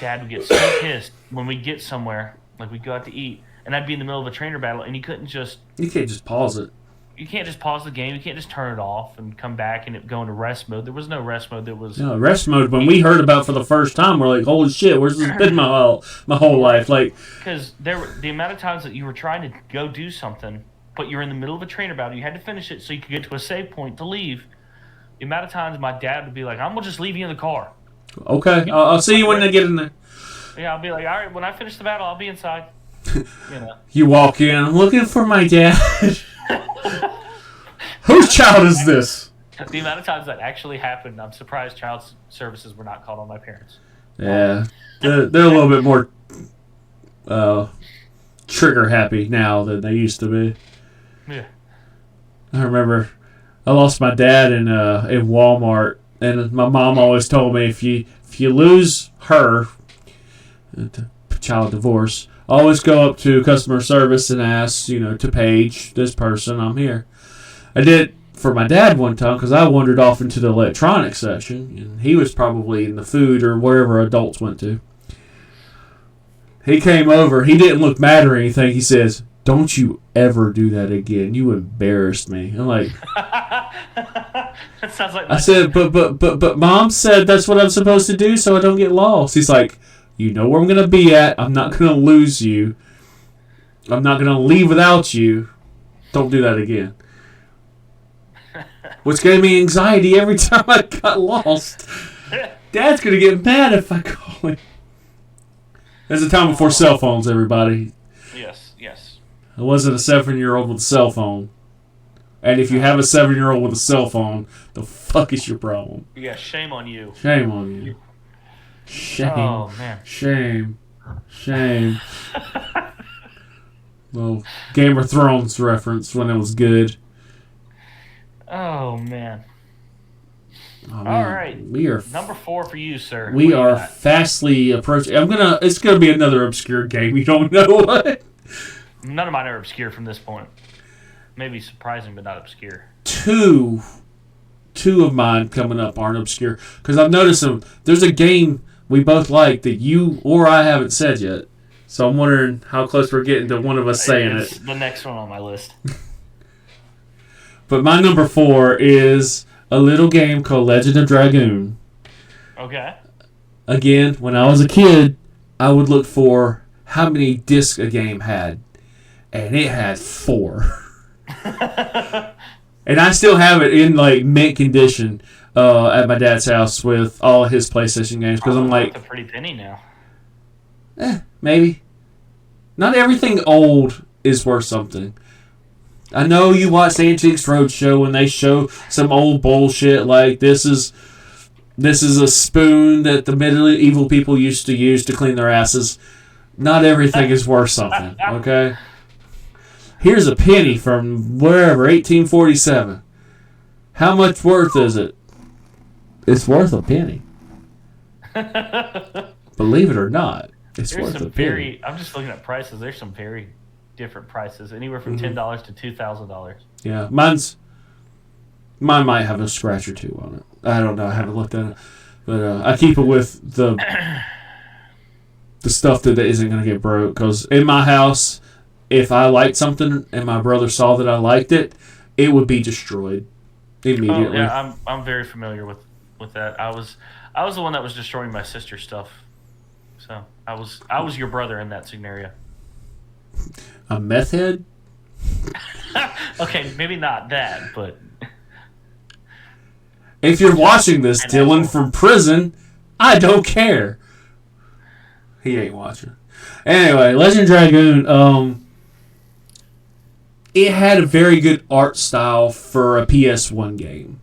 dad would get so pissed when we get somewhere, like we go out to eat, and I'd be in the middle of a trainer battle, and you can't just pause it. You can't just pause the game. You can't just turn it off and come back and it go into rest mode. There was no rest mode. There was No, rest mode, when we heard about for the first time, we're like, holy shit, where's this been my whole life? Like, because the amount of times that you were trying to go do something, but you're in the middle of a trainer battle, you had to finish it so you could get to a save point to leave. The amount of times my dad would be like, I'm going to just leave you in the car. Okay, I'll see you when they get in there. Yeah, I'll be like, all right, when I finish the battle, I'll be inside. You walk in, I'm looking for my dad. Whose child is this? The amount of times that actually happened, I'm surprised child services were not called on my parents. Yeah, they're a little bit more trigger happy now than they used to be. Yeah. I remember I lost my dad in Walmart, and my mom always told me if you lose her, child divorce, always go up to customer service and ask, to page this person. I'm here. I did for my dad one time because I wandered off into the electronics section, and he was probably in the food or wherever adults went to. He came over. He didn't look mad or anything. He says, "Don't you ever do that again. You embarrassed me." I'm like, that sounds like I said, but Mom said that's what I'm supposed to do so I don't get lost. He's like, you know where I'm going to be at. I'm not going to lose you. I'm not going to leave without you. Don't do that again. Which gave me anxiety every time I got lost. Dad's going to get mad if I call him. There's a time before cell phones, everybody. Yes. I wasn't a 7-year-old with a cell phone. And if you have a 7-year-old with a cell phone, the fuck is your problem? Yeah, shame on you. Shame on you. Shame. Oh, man. Shame. Well, Game of Thrones reference when it was good. Oh, man. Oh, man. All right. We are Number 4 for you, sir. We are fastly approaching. It's gonna be another obscure game. You don't know what? None of mine are obscure from this point. Maybe surprising, but not obscure. Two of mine coming up aren't obscure because I've noticed them. There's a game we both like that you or I haven't said yet. So I'm wondering how close we're getting to one of us saying It's it. the next one on my list. But my number 4 is a little game called Legend of Dragoon. Okay. Again, when I was a kid, I would look for how many discs a game had. And it had 4. And I still have it in mint condition at my dad's house with all his PlayStation games because I'm like, it's a pretty penny now. Maybe. Not everything old is worth something. I know you watch Antiques Roadshow when they show some old bullshit like this is a spoon that the medieval people used to use to clean their asses. Not everything is worth something, okay? Here's a penny from wherever, 1847. How much worth is it? It's worth a penny. Believe it or not, it's There's worth a some penny. very. I'm just looking at prices. There's some very different prices, anywhere from Mm-hmm. $10 to $2,000. Yeah, mine might have a scratch or two on it. I don't know. I haven't looked at it, but I keep it with the stuff that isn't going to get broke. Because in my house, if I liked something and my brother saw that I liked it, it would be destroyed Oh immediately. yeah, I'm very familiar with that. I was the one that was destroying my sister's stuff. So I was your brother in that scenario. A meth head? Okay, maybe not that, but If you're watching this, an Dylan asshole. from prison, I don't care. He ain't watching. Anyway, Legend Dragoon, it had a very good art style for a PS1 game.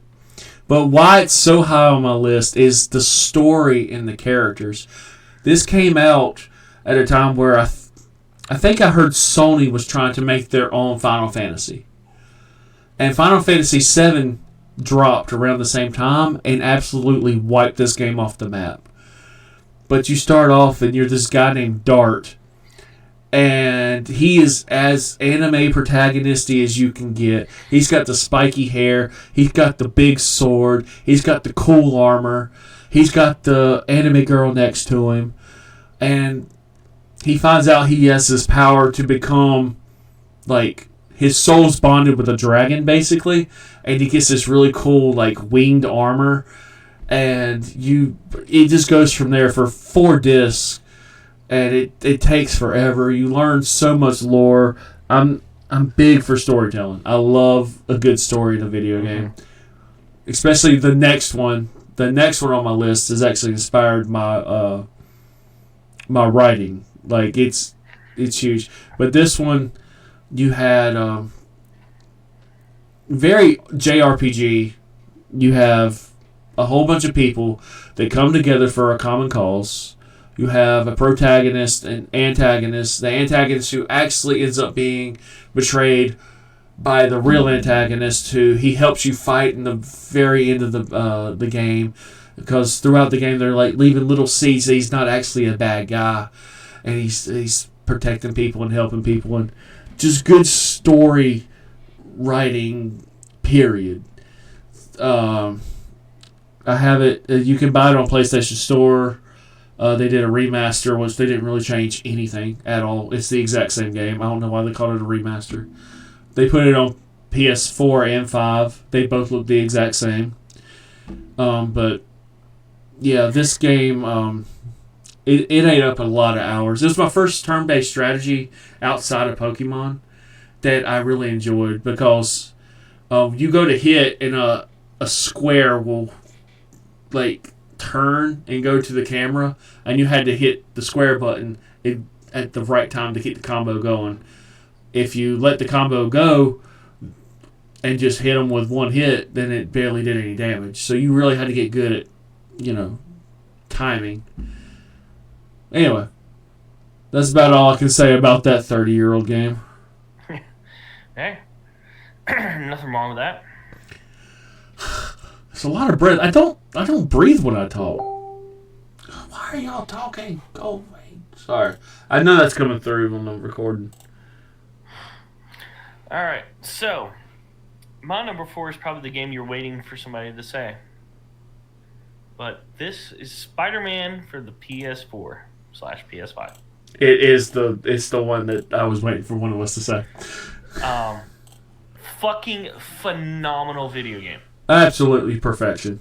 But why it's so high on my list is the story and the characters. This came out at a time where I think I heard Sony was trying to make their own Final Fantasy. And Final Fantasy VII dropped around the same time and absolutely wiped this game off the map. But you start off and you're this guy named Dart, and he is as anime protagonisty as you can get. He's got the spiky hair, he's got the big sword, he's got the cool armor, he's got the anime girl next to him, and he finds out he has this power to become like his soul's bonded with a dragon basically, and he gets this really cool like winged armor, and it just goes from there for 4 discs, and it takes forever. You learn so much lore. I'm big for storytelling. I love a good story in a video game, especially the next one. The next one on my list has actually inspired my writing. Like it's huge. But this one, you had very JRPG. You have a whole bunch of people that come together for a common cause. You have a protagonist and antagonist. The antagonist who actually ends up being betrayed by the real antagonist, who he helps you fight in the very end of the game, because throughout the game they're like leaving little seeds that he's not actually a bad guy, and he's protecting people and helping people, and just good story writing. Period. Um, I have it. You can buy it on PlayStation Store. They did a remaster, which they didn't really change anything at all. It's the exact same game. I don't know why they called it a remaster. They put it on PS4 and 5. They both look the exact same. But yeah, this game, it ate up a lot of hours. It was my first turn-based strategy outside of Pokemon that I really enjoyed, because you go to hit and a square will like turn and go to the camera, and you had to hit the square button at the right time to keep the combo going. If you let the combo go and just hit them with one hit, then it barely did any damage. So you really had to get good at, timing. Anyway, that's about all I can say about that 30-year-old game. Hey, nothing wrong with that. It's a lot of breath. I don't breathe when I talk. Why are y'all talking? Go away. Sorry. I know that's coming through when I'm recording. All right, so my number 4 is probably the game you're waiting for somebody to say. But this is Spider-Man for the PS4/PS5. It's the one that I was waiting for one of us to say. Fucking phenomenal video game. Absolutely perfection.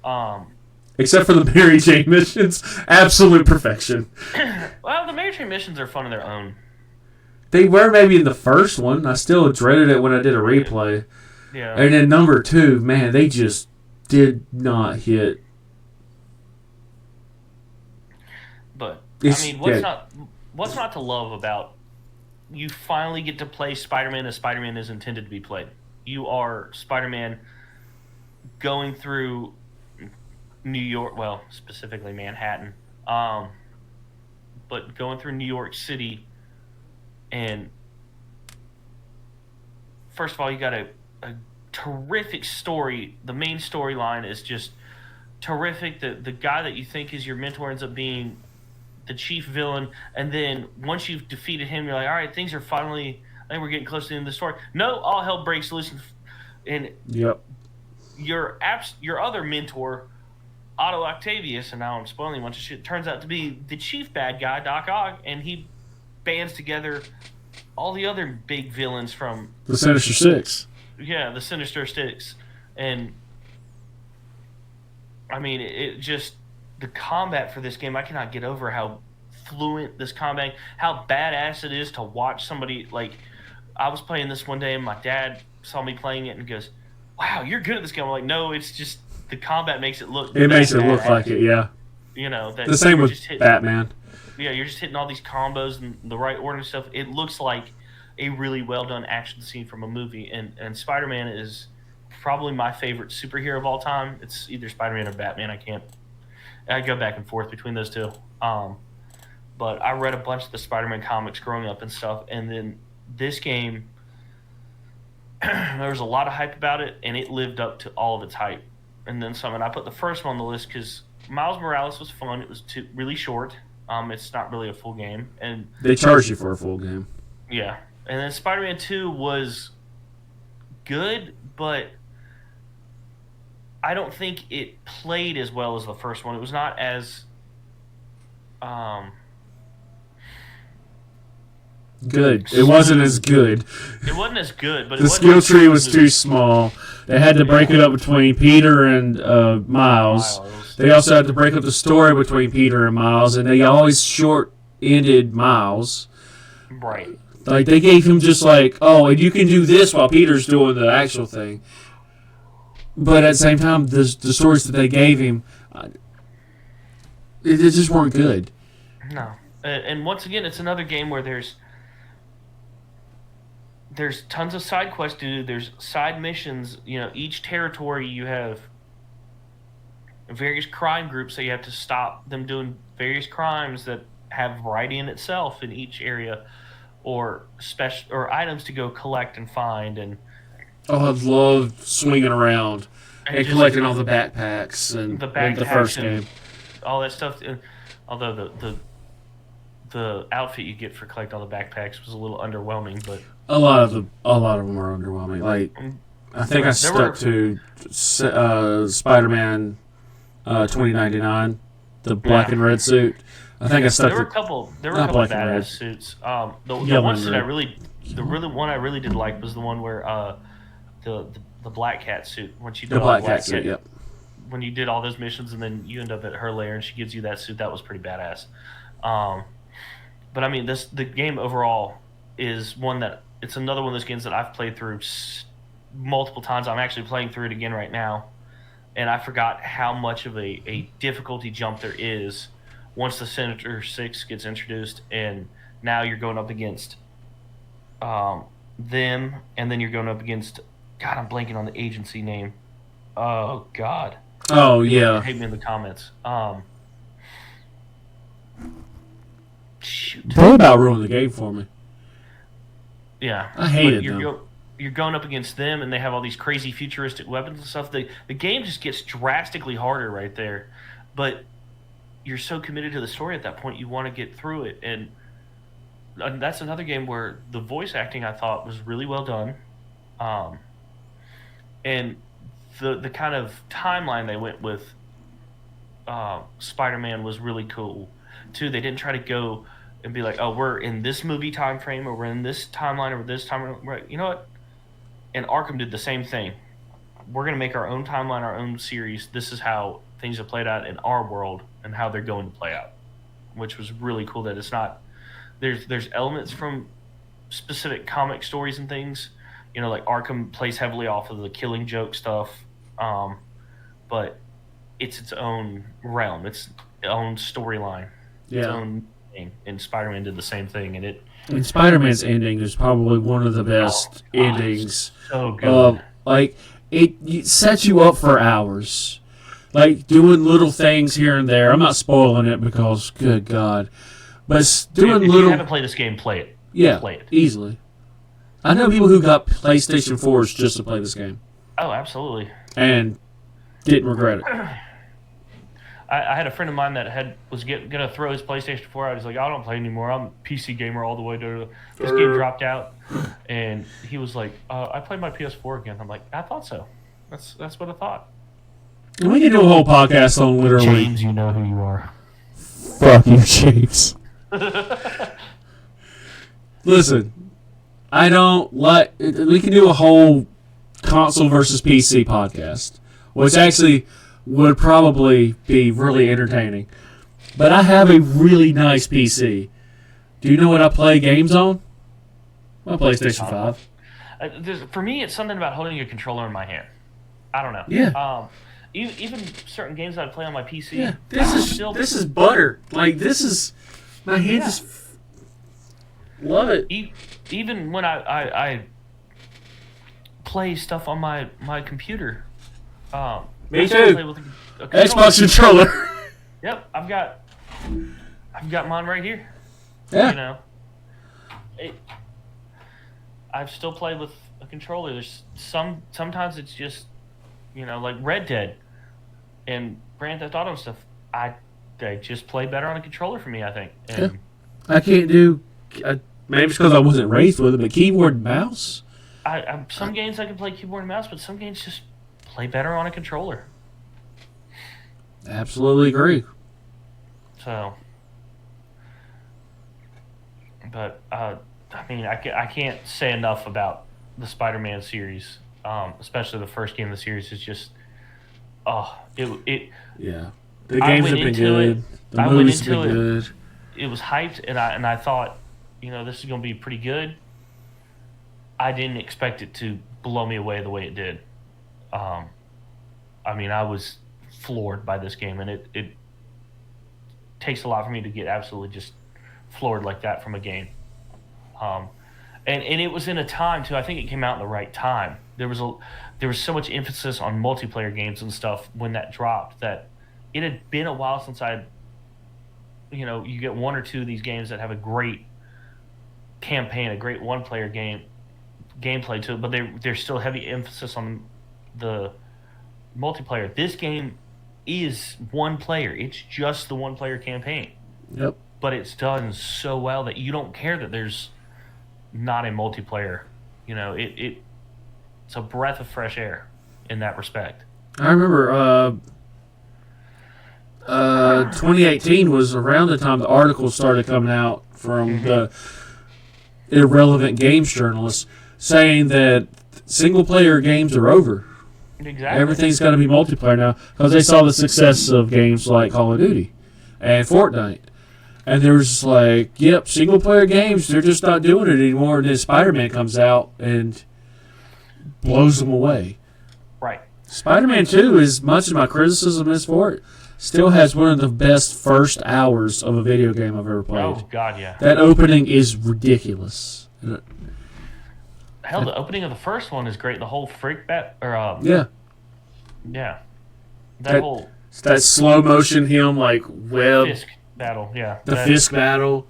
Um, Except for the Mary Jane missions, absolute perfection. well, the Mary Jane missions are fun in their own. They were maybe in the first one. I still dreaded it when I did a replay. Yeah. And then number 2, man, they just did not hit. But It's, I mean, what's not to love about you finally get to play Spider-Man as Spider-Man is intended to be played. You are Spider-Man going through New York, well, specifically Manhattan, but going through New York City, and first of all, you got a terrific story. The main storyline is just terrific. The guy that you think is your mentor ends up being the chief villain, and then once you've defeated him, you're like, all right, things are finally. I think we're getting close to the end of the story. No, all hell breaks loose, and Yep. your other mentor, Otto Octavius, and now I'm spoiling a bunch of shit, turns out to be the chief bad guy, Doc Ock, and he bands together all the other big villains from The Sinister Six. Yeah, the Sinister Six. And I mean, it just the combat for this game, I cannot get over how fluent this combat, how badass it is to watch somebody. Like, I was playing this one day and my dad saw me playing it and goes, "Wow, you're good at this game." I'm like, "No, it's just the combat makes it look It makes it look like it, yeah. You know, that the same with just Batman. Yeah, you're just hitting all these combos in the right order and stuff. It looks like a really well done action scene from a movie. And Spider-Man is probably my favorite superhero of all time. It's either Spider-Man or Batman. I go back and forth between those two. But I read a bunch of the Spider-Man comics growing up and stuff, and then this game, there was a lot of hype about it, and it lived up to all of its hype. And then some. And I put the first one on the list because Miles Morales was fun. It was really short. It's not really a full game, and they charge you for a full game. Yeah, and then Spider-Man 2 was good, but I don't think it played as well as the first one. It was not as good. It wasn't as good. It wasn't as good, but the skill tree was too small. They had to break it up between Peter and Miles. They also had to break up the story between Peter and Miles, and they always short-ended Miles. Right. Like, they gave him just like, oh, and you can do this while Peter's doing the actual thing. But at the same time, the stories that they gave him, it just weren't good. No. And once again, it's another game where there's tons of side quests to do. There's side missions. You know, each territory you have various crime groups that you have to stop them doing various crimes that have variety in itself in each area, or items to go collect and find. And I love swinging around and collecting all the backpacks and the first game. All that stuff. Although the outfit you get for collecting all the backpacks was a little underwhelming, but a lot of them are underwhelming. Like, I think I stuck to Spider-Man 2099, the black and red suit. I think I stuck. There were a couple badass suits. The ones that the one I really did like was the one where the Black Cat suit. When she did the Black Cat suit, yep. When you did all those missions and then you end up at her lair and she gives you that suit, that was pretty badass. But I mean, the game overall is one that it's another one of those games that I've played through multiple times. I'm actually playing through it again right now, and I forgot how much of a difficulty jump there is once the Sinister Six gets introduced, and now you're going up against them, and then you're going up against, God, I'm blanking on the agency name. Oh, God. Oh, yeah. Hate me in the comments. Shoot. Thought about ruining the game for me. Yeah. I hated them. You're going up against them, and they have all these crazy futuristic weapons and stuff. The game just gets drastically harder right there. But you're so committed to the story at that point, you want to get through it. And that's another game where the voice acting, I thought, was really well done. And the kind of timeline they went with Spider-Man was really cool, too. They didn't try to go and be like, oh, we're in this movie time frame, or we're in this timeline, or this timeline. Right. You know what? And Arkham did the same thing. We're going to make our own timeline, our own series. This is how things have played out in our world and how they're going to play out, which was really cool. That it's not there's elements from specific comic stories and things. You know, like Arkham plays heavily off of the Killing Joke stuff, but it's its own realm, its own storyline, its own thing. And Spider-Man did the same thing, and Spider-Man's ending is probably one of the best endings. So good. Like, it sets you up for hours. Like, doing little things here and there. I'm not spoiling it because, good God. But doing if you haven't played this game, play it. Yeah, play it. Easily. I know people who got PlayStation 4s just to play this game. Oh, absolutely. And didn't regret it. I had a friend of mine that was gonna throw his PlayStation 4 out. He's like, I don't play anymore. I'm a PC gamer all the way. This game dropped out, and he was like, I played my PS4 again. I'm like, I thought so. That's what I thought. And we can do a whole podcast on literally. James, you know who you are. Fuck you, James. Listen, I don't like. We can do a whole console versus PC podcast, which actually would probably be really entertaining. But I have a really nice PC. Do you know what I play games on? My PlayStation 5. For me, it's something about holding a controller in my hand. I don't know. Yeah. Even certain games that I play on my PC. Yeah. This is butter. Like, this is... My hand is... Love it. Even when I play stuff on my computer. Me I too. play with a controller. Xbox controller. Yep, I've got mine right here. Yeah. You know, I've still played with a controller. There's sometimes it's just, you know, like Red Dead and Grand Theft Auto and stuff. They just play better on a controller for me, I think. And I can't do. Maybe it's because I wasn't raised with it, but keyboard and mouse. Some games I can play keyboard and mouse, but some games just play better on a controller. Absolutely agree. So, but I mean, I can't say enough about the Spider-Man series, especially the first game of the series. Is just, Yeah, the games have been good. The movies have been good. It was hyped, and I thought, you know, this is going to be pretty good. I didn't expect it to blow me away the way it did. I mean, I was floored by this game, and it takes a lot for me to get absolutely just floored like that from a game. And it was in a time too. I think it came out in the right time. There was so much emphasis on multiplayer games and stuff when that dropped that it had been a while since you get one or two of these games that have a great campaign, a great one-player gameplay to it, but there's still heavy emphasis on the multiplayer. This game is one player. It's just the one-player campaign. Yep. But it's done so well that you don't care that there's not a multiplayer. You know, it's a breath of fresh air in that respect. I remember 2018 was around the time the articles started coming out from the irrelevant games journalists saying that single-player games are over. Exactly. Everything's got to be multiplayer now because they saw the success of games like Call of Duty and Fortnite. And there was just like, yep, single-player games, they're just not doing it anymore. And then Spider-Man comes out and blows them away. Right. Spider-Man 2, as much as my criticism is for it, still has one of the best first hours of a video game I've ever played. Oh, God, yeah. That opening is ridiculous. Hell, the opening of the first one is great. The whole freak bat, yeah. That slow motion him like web Fisk battle, yeah. The Fisk battle.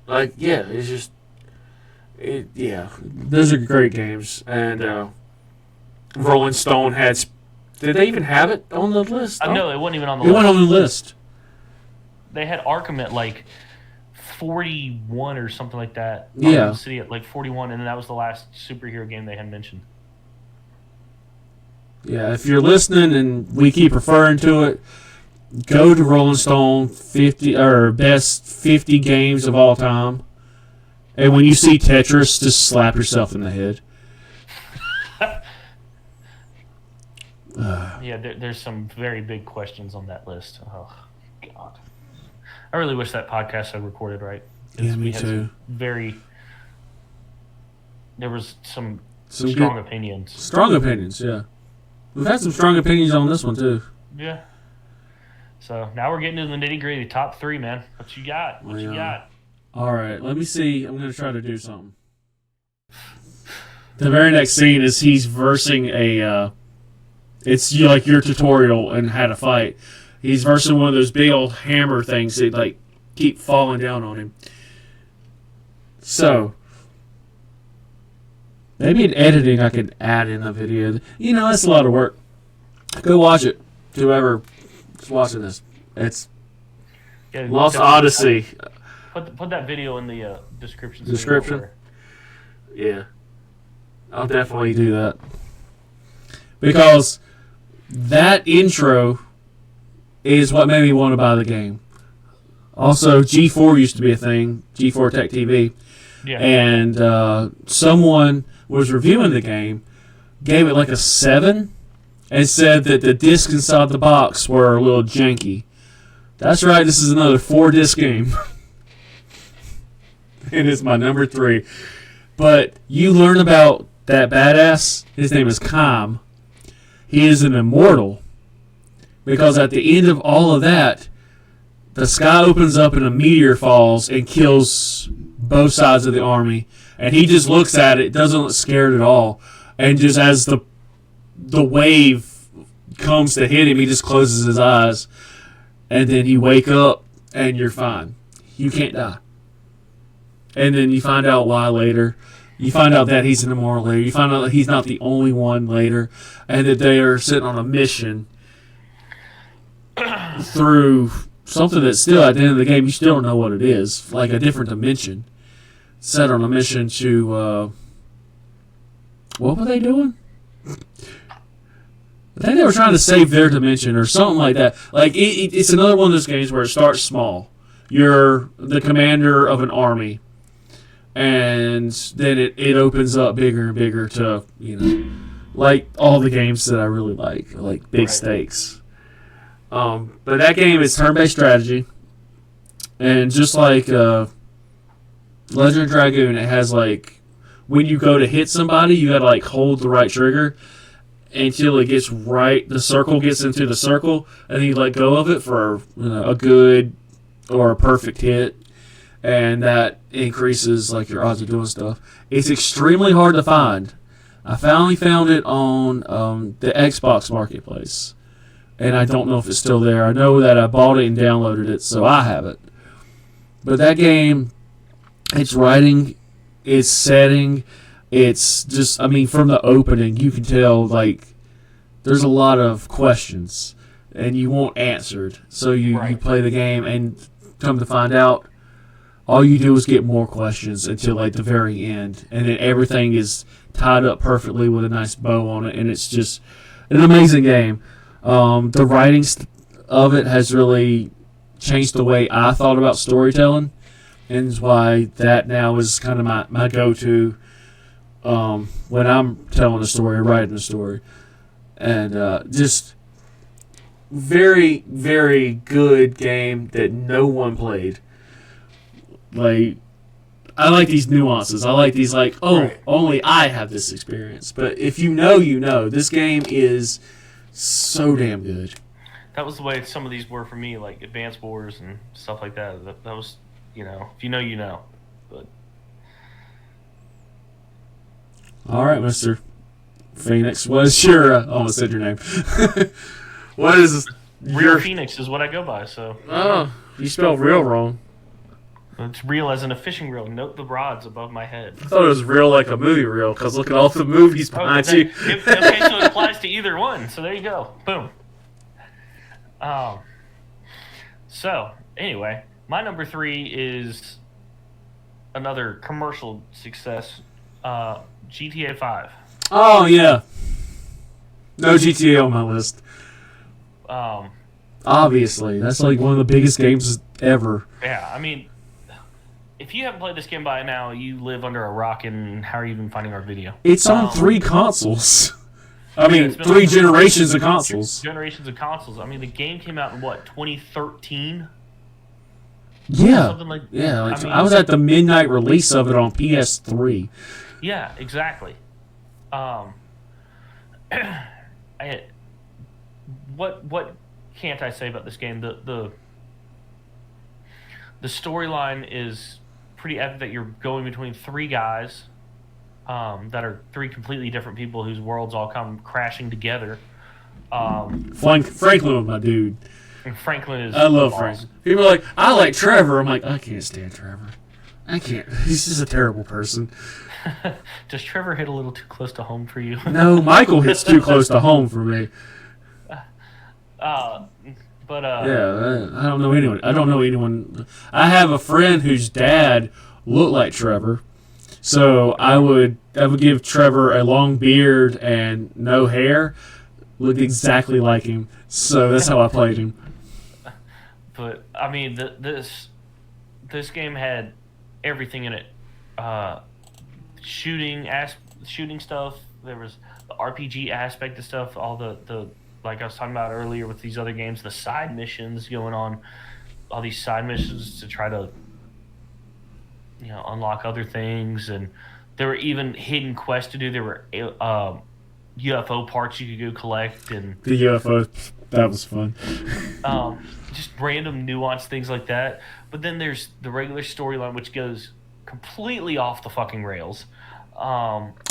Like, yeah, it's just those are great games. And Rolling Stone had. Did they even have it on the list? No, it wasn't even on the list. It went on the list. They had Arkham at like 41 or something like that. Yeah. Arkham City at like 41, and then that was the last superhero game they had mentioned. Yeah, if you're listening and we keep referring to it, go to Rolling Stone 50 or best 50 games of all time. And when you see Tetris, just slap yourself in the head. Yeah, there's some very big questions on that list. Oh, God. I really wish that podcast had recorded right. Yeah, me too. There was some strong opinions. Strong opinions, yeah. We've had some strong opinions on this one, too. Yeah. So, now we're getting to the nitty-gritty. Top 3, man. What you got? What you got? All right, let me see. I'm going to try to do something. The very next scene is he's versing a... it's like your tutorial on how to fight. He's versing one of those big old hammer things that like keep falling down on him. So, maybe in editing I could add in a video. You know, that's a lot of work. Go watch it. Whoever Just watching this. It's Yeah, Lost Odyssey. Put that video in the description. Description? Yeah. I'll definitely do that. Because that intro is what made me want to buy the game. Also, G4 used to be a thing, G4 Tech TV. Yeah. And someone was reviewing the game, gave it like a 7, and said that the discs inside the box were a little janky. That's right, this is another 4-disc game. It is my number 3. But you learn about that badass. His name is Kam. He is an immortal. Because at the end of all of that, the sky opens up and a meteor falls and kills both sides of the army. And he just looks at it, doesn't look scared at all. And just as the wave comes to hit him, he just closes his eyes. And then you wake up and you're fine. You can't die. And then you find out why later. You find out that he's an immortal later. You find out that he's not the only one later. And that they are sitting on a mission through something that's still at the end of the game, you still don't know what it is. Like a different dimension. Set on a mission to, what were they doing? I think they were trying to save their dimension or something like that. Like, it's another one of those games where it starts small. You're the commander of an army. And then it opens up bigger and bigger to, like all the games that I really like big stakes. But that game is turn-based strategy. And just like Legend of Dragoon, it has like, when you go to hit somebody, you gotta like hold the right trigger until it gets right, the circle gets into the circle, and then you let go of it for a good or a perfect hit, and that increases like your odds of doing stuff. It's extremely hard to find. I finally found it on the Xbox Marketplace, and I don't know if it's still there. I know that I bought it and downloaded it, so I have it. But that game, its writing, its setting, it's just, from the opening, you can tell, like, there's a lot of questions, and you want answered. So you play the game, and come to find out, all you do is get more questions until, like, the very end. And then everything is tied up perfectly with a nice bow on it, and it's just an amazing game. The writing of it has really changed the way I thought about storytelling, and is why that now is kind of my go-to when I'm telling a story or writing a story. And just very, very good game that no one played. Like, I like these nuances. I like these, like, only I have this experience. But if you know, you know. This game is so damn good. That was the way some of these were for me, like Advanced Wars and stuff like that. That was, if you know, you know. But all right, Mr. Phoenix. What is your... I almost said your name. What is... Real Phoenix is what I go by, so... Oh, you spelled real wrong. It's real as in a fishing reel. Note the rods above my head. I thought it was real like a movie reel, because look at all the movies behind you. Okay, so it applies to either one. So there you go. Boom. So, anyway, my number 3 is another commercial success, GTA 5. Oh, yeah. No GTA on my list. Obviously. That's like one of the biggest games ever. Yeah, if you haven't played this game by now, you live under a rock, and how are you even finding our video? It's on 3 consoles. 3 generations of consoles. Generations of consoles. The game came out in, 2013? Yeah. Something like I was at the midnight release of it on PS3. Yeah, exactly. What can't I say about this game? The storyline is pretty epic, that you're going between 3 guys that are 3 completely different people whose worlds all come crashing together. Franklin was my dude. And Franklin is... I love Franklin. People are like, I like Trevor. I'm like, I can't stand Trevor. I can't. He's just a terrible person. Does Trevor hit a little too close to home for you? No, Michael hits too close to home for me. But Yeah, I don't know anyone. I don't know anyone. I have a friend whose dad looked like Trevor, so I would give Trevor a long beard and no hair, looked exactly like him. So that's how I played him. but I mean, this game had everything in it. Uh, shooting stuff. There was the RPG aspect of stuff. All the like I was talking about earlier with these other games, the side missions going on, all these side missions to try to unlock other things, and there were even hidden quests to do. There were UFO parts you could go collect, and The UFO, that was fun. just random nuanced things like that. But then there's the regular storyline, which goes completely off the fucking rails.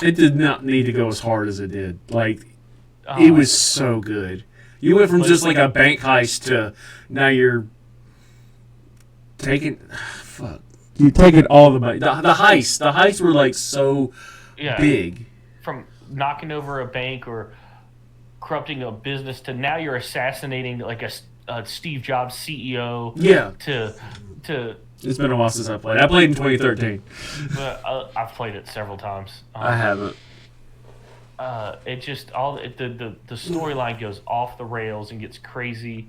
It did not need to go as hard as it did. Like, it was so good. You went from just like a bank heist to now you're taking. Fuck. You're taking all the money. The heists were like so big. From knocking over a bank or corrupting a business to now you're assassinating like a Steve Jobs CEO. Yeah. To It's been a while since I played. I played in 2013. But I've played it several times. I haven't. It just the storyline goes off the rails and gets crazy,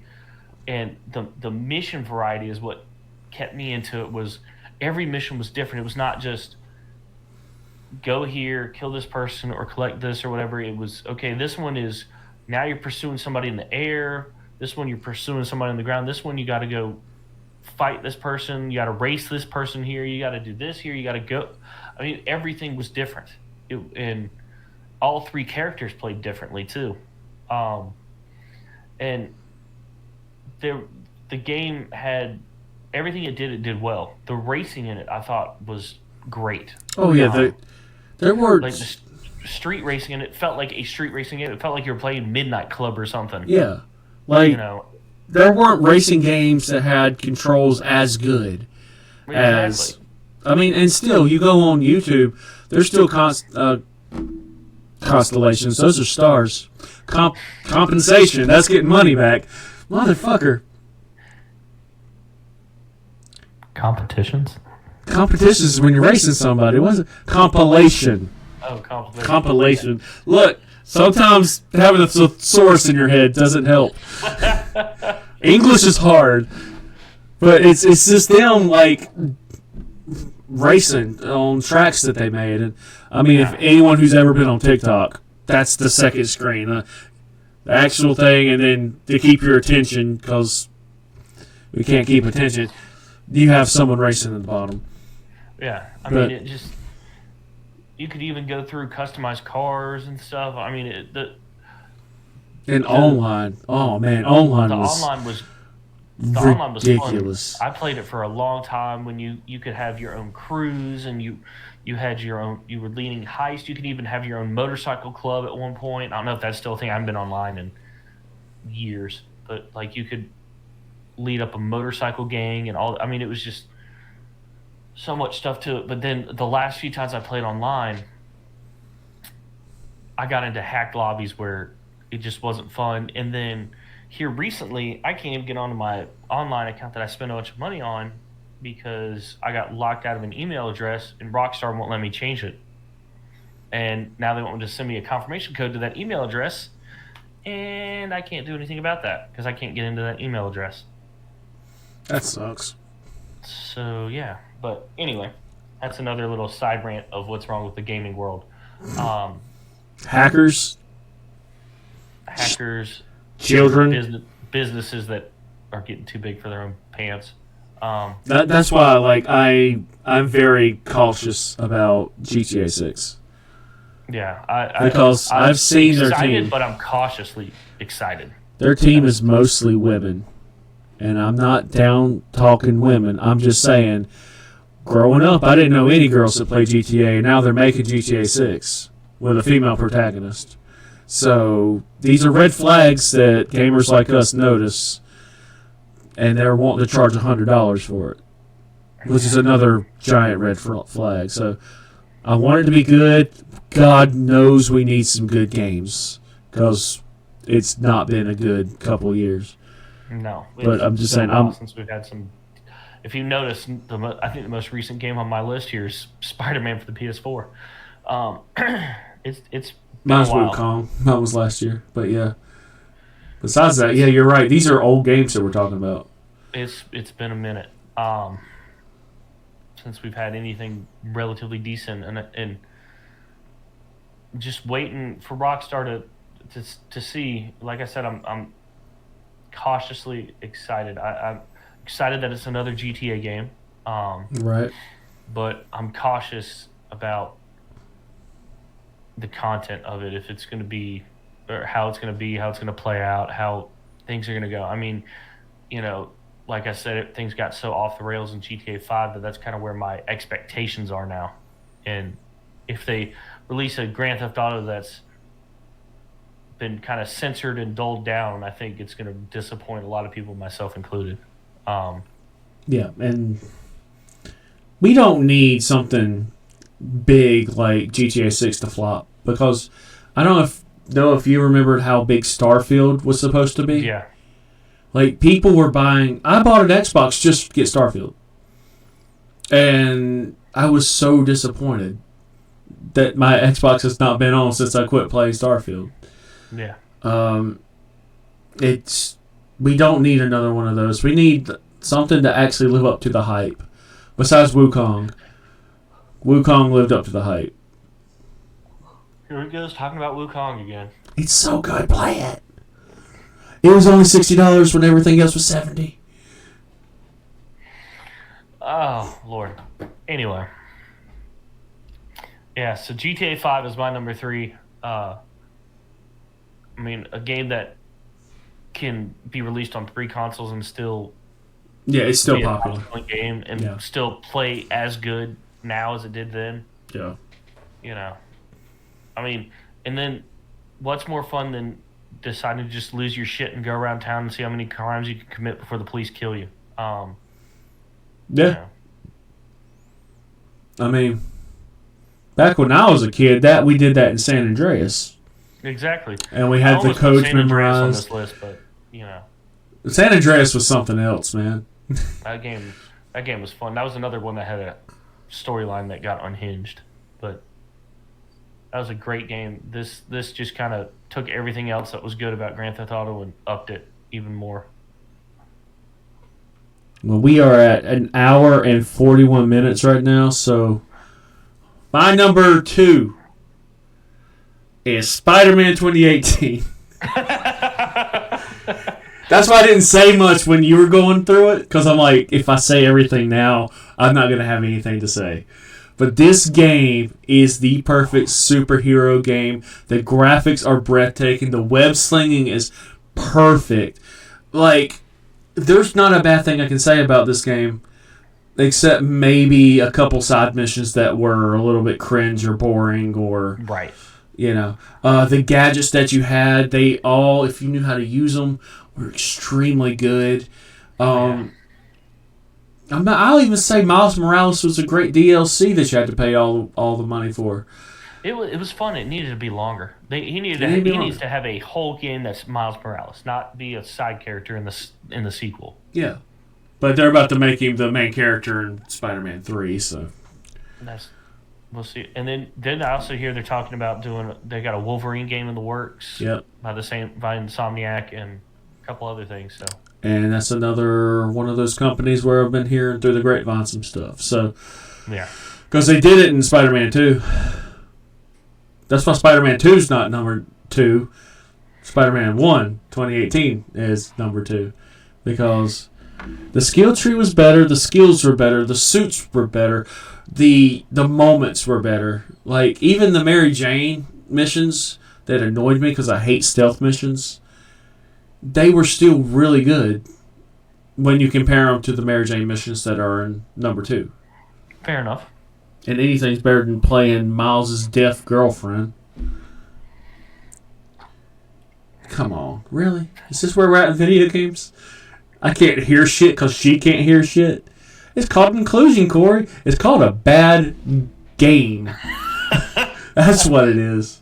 and the mission variety is what kept me into it. Was every mission was different. It was not just go here, kill this person, or collect this or whatever. It was okay. This one is now you're pursuing somebody in the air. This one you're pursuing somebody on the ground. This one you got to go fight this person. You got to race this person here. You got to do this here. You got to go. I mean, everything was different, and all three characters played differently too. And the game had everything it did well. The racing in it, I thought, was great. Oh yeah, there were like the street racing in it felt like a street racing game. It felt like you were playing Midnight Club or something. Yeah, like there weren't racing games that had controls as good as. I mean, and still, you go on YouTube, there's still constellations. Those are stars. Compensation. That's getting money back, motherfucker. Competitions is when you're racing somebody. What's it? Compilation. Oh, compilation. Look, sometimes having a thesaurus in your head doesn't help. English is hard, but it's just them like racing on tracks that they made. And I mean, if anyone who's ever been on TikTok, that's the second screen, the actual thing, and then to keep your attention because we can't keep attention. You have someone racing at the bottom. Yeah, I mean, it just you could even go through customized cars and stuff. I mean, online. Oh man, online was ridiculous. Fun. I played it for a long time when you could have your own crews and you had your own. You were leading heist. You could even have your own motorcycle club at one point. I don't know if that's still a thing. I haven't been online in years, but like you could lead up a motorcycle gang and all. I mean, it was just so much stuff to it. But then the last few times I played online, I got into hacked lobbies where it just wasn't fun. And then here recently, I can't even get onto my online account that I spent a bunch of money on because I got locked out of an email address and Rockstar won't let me change it. And now they want me to send me a confirmation code to that email address, and I can't do anything about that because I can't get into that email address. That sucks. So, yeah. But anyway, that's another little side rant of what's wrong with the gaming world. Hackers. Children. Businesses that are getting too big for their own pants. That's why I'm very cautious about GTA 6. Yeah. Because I've seen their team. But I'm cautiously excited. Their team is mostly women. And I'm not down talking women. I'm just saying, growing up, I didn't know any girls that play GTA. Now they're making GTA 6 with a female protagonist. So these are red flags that gamers like us notice. And they're wanting to charge $100 for it. Which is another giant red flag. So I want it to be good. God knows we need some good games. Because it's not been a good couple years. No, But I'm just saying, since we've had some. If you notice, I think the most recent game on my list here is Spider-Man for the PS4. Um, it's been mine a was while. Wukong. Mine was last year. But yeah. Besides that, yeah, you're right. These are old games that we're talking about. It's been a minute since we've had anything relatively decent, and just waiting for Rockstar to see. Like I said, I'm cautiously excited. I'm excited that it's another GTA game. Right. But I'm cautious about the content of it, if it's going to be, or how it's going to be, how it's going to play out, how things are going to go. I mean, like I said, things got so off the rails in GTA 5 that's kind of where my expectations are now. And if they release a Grand Theft Auto that's been kind of censored and dulled down, I think it's going to disappoint a lot of people, myself included. Yeah, and we don't need something big like GTA 6 to flop, because I don't know if you remembered how big Starfield was supposed to be. Yeah. Like, people were buying... I bought an Xbox just to get Starfield. And I was so disappointed that my Xbox has not been on since I quit playing Starfield. Yeah. We don't need another one of those. We need something to actually live up to the hype. Besides Wukong. Wukong lived up to the hype. Here he goes talking about Wukong again. It's so good. Play it. It was only $60 when everything else was $70. Oh, Lord. Anyway. Yeah, so GTA 5 is my number 3. I mean, a game that can be released on 3 consoles and still... Yeah, it's still popular. A game and still play as good now as it did then. Yeah. I mean, and then what's more fun than deciding to just lose your shit and go around town and see how many crimes you can commit before the police kill you? Yeah. I mean, back when I was a kid, we did that in San Andreas. Exactly. And we had the codes memorized. On this list, but San Andreas was something else, man. That game was fun. That was another one that had a storyline that got unhinged, but that was a great game. This just kind of took everything else that was good about Grand Theft Auto and upped it even more. Well, we are at an hour and 41 minutes right now, so my number 2 is Spider-Man 2018. That's why I didn't say much when you were going through it, because I'm like, if I say everything now, I'm not going to have anything to say. But this game is the perfect superhero game. The graphics are breathtaking. The web slinging is perfect. Like, there's not a bad thing I can say about this game, except maybe a couple side missions that were a little bit cringe or boring, or... Right. The gadgets that you had, they all, if you knew how to use them, were extremely good. I'll even say Miles Morales was a great DLC that you had to pay all the money for. It was fun. It needed to be longer. He needs to have a whole game that's Miles Morales, not be a side character in the sequel. Yeah, but they're about to make him the main character in Spider-Man 3, so we'll see. And then I also hear they're talking about they got a Wolverine game in the works. Yep. By Insomniac and a couple other things. So. And that's another one of those companies where I've been hearing through the grapevine some stuff. So, yeah, because they did it in Spider-Man 2. That's why Spider-Man 2 is not number 2. Spider-Man 1, 2018 is number 2. Because the skill tree was better, the skills were better, the suits were better, the moments were better. Like, even the Mary Jane missions that annoyed me because I hate stealth missions, they were still really good when you compare them to the Mary Jane missions that are in number 2. Fair enough. And anything's better than playing Miles' deaf girlfriend. Come on, really? Is this where we're at in video games? I can't hear shit because she can't hear shit. It's called inclusion, Corey. It's called a bad game. That's what it is.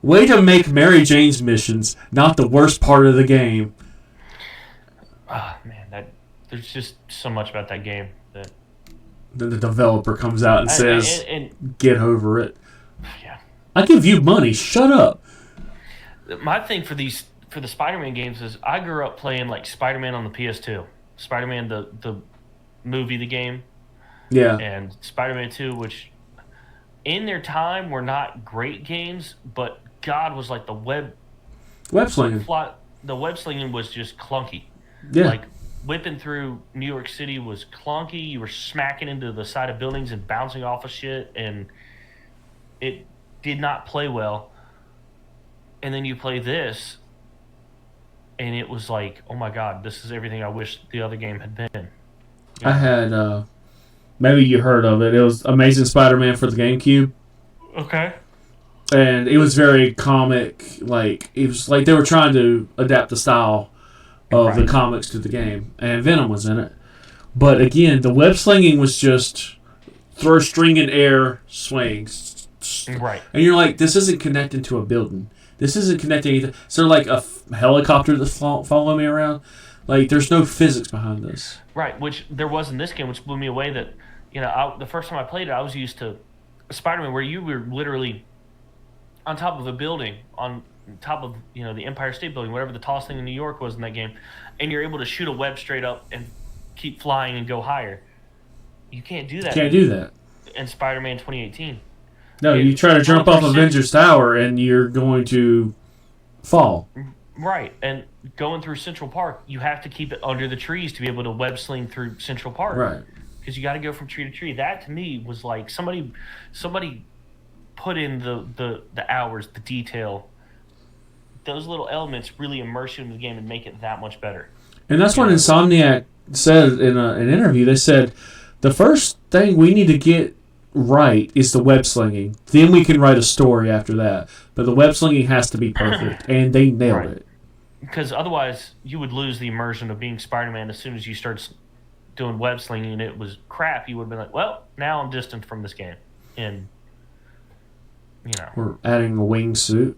Way to make Mary Jane's missions not the worst part of the game. Ah, man, there's just so much about that game that Then the developer comes out and says, "Get over it." Yeah. I give you money. Shut up. My thing for the Spider-Man games is I grew up playing like Spider-Man on the PS2, Spider-Man the movie, the game, Yeah. and Spider-Man 2, which in their time were not great games, but God was like the web slinging. The web slinging was just clunky. Yeah. Like whipping through New York City was clunky. You were smacking into the side of buildings and bouncing off of shit, and it did not play well. And then you play this, and it was like, oh my God, this is everything I wish the other game had been. I had, maybe you heard of it. It was Amazing Spider-Man for the GameCube. Okay. And it was very comic. Like, it was like they were trying to adapt the style of the comics to the game. And Venom was in it. But again, the web slinging was just throw a string in air, swing. Right. And you're like, this isn't connecting to a building. This isn't connecting anything. Is there like a helicopter that's following me around? Like, there's no physics behind this. Right, which there was in this game, which blew me away. That, the first time I played it, I was used to Spider-Man, where you were literally on top of a building, on top of the Empire State Building, whatever the tallest thing in New York was in that game, and you're able to shoot a web straight up and keep flying and go higher. You can't do that. Can't do that in Spider-Man 2018. No, you try to jump off Avengers Tower and you're going to fall. Right, and going through Central Park, you have to keep it under the trees to be able to web sling through Central Park. Right. Because you got to go from tree to tree. That to me was like somebody put in the hours, the detail. Those little elements really immerse you in the game and make it that much better. And that's what Insomniac said in an interview. They said the first thing we need to get right is the web slinging. Then we can write a story after that. But the web slinging has to be perfect, and they nailed it. Because otherwise, you would lose the immersion of being Spider-Man as soon as you start doing web slinging and it was crap. You would have been like, well, now I'm distant from this game. And, We're adding a wingsuit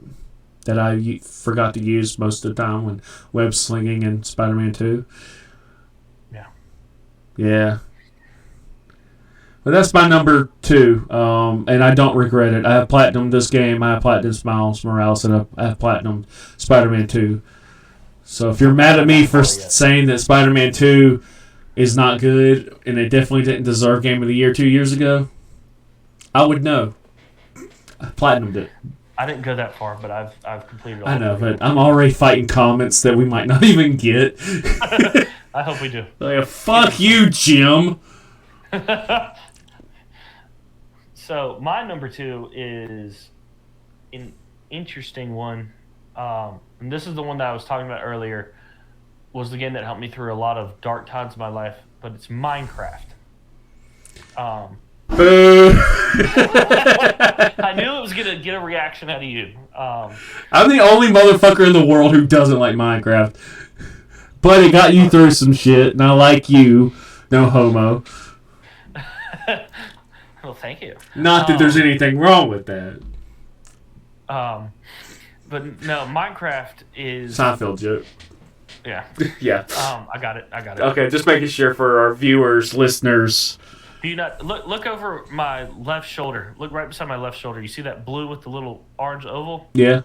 that I forgot to use most of the time when web slinging in Spider-Man 2. Yeah. Yeah. But that's my number 2, and I don't regret it. I have platinumed this game. I have platinumed Miles Morales, and I have platinumed Spider-Man 2. So if you're mad at me for saying that Spider-Man 2 is not good and it definitely didn't deserve Game of the Year 2 years ago, I would know. I platinumed it. I didn't go that far, but I've completed all. I know, but I'm already fighting comments that we might not even get. I hope we do. Like, fuck you, Jim. So my number 2 is an interesting one, and this is the one that I was talking about earlier. Was the game that helped me through a lot of dark times of my life, but it's Minecraft. Boo! I knew it was gonna get a reaction out of you. I'm the only motherfucker in the world who doesn't like Minecraft, but it got you through some shit, and I like you. No homo. Well, thank you. Not that there's anything wrong with that. But no, Minecraft is Seinfeld joke. Yeah. Yeah. I got it. Okay, just making sure for our viewers, listeners. Do you not look over my left shoulder? Look right beside my left shoulder. You see that blue with the little orange oval? Yeah.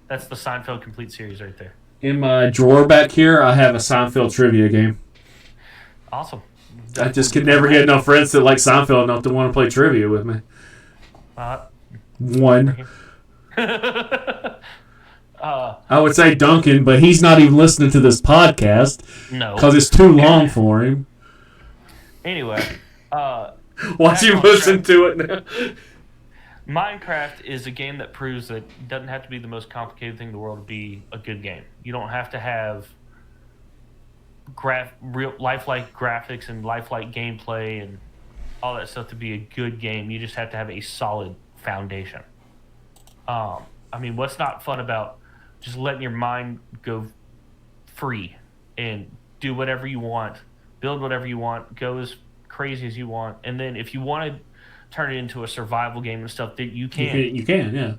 That's the Seinfeld complete series right there. In my drawer back here, I have a Seinfeld trivia game. Awesome. I just could never get enough friends that like Seinfeld enough to want to play trivia with me. One. I would say Duncan, but he's not even listening to this podcast. No. Because it's too long for him. Anyway. Watch him listen to it now. Minecraft is a game that proves that it doesn't have to be the most complicated thing in the world to be a good game. You don't have to have real lifelike graphics and lifelike gameplay and all that stuff to be a good game. You just have to have a solid foundation. I mean, what's not fun about just letting your mind go free and do whatever you want, build whatever you want, go as crazy as you want, and then if you want to turn it into a survival game and stuff, that you can. You can, yeah.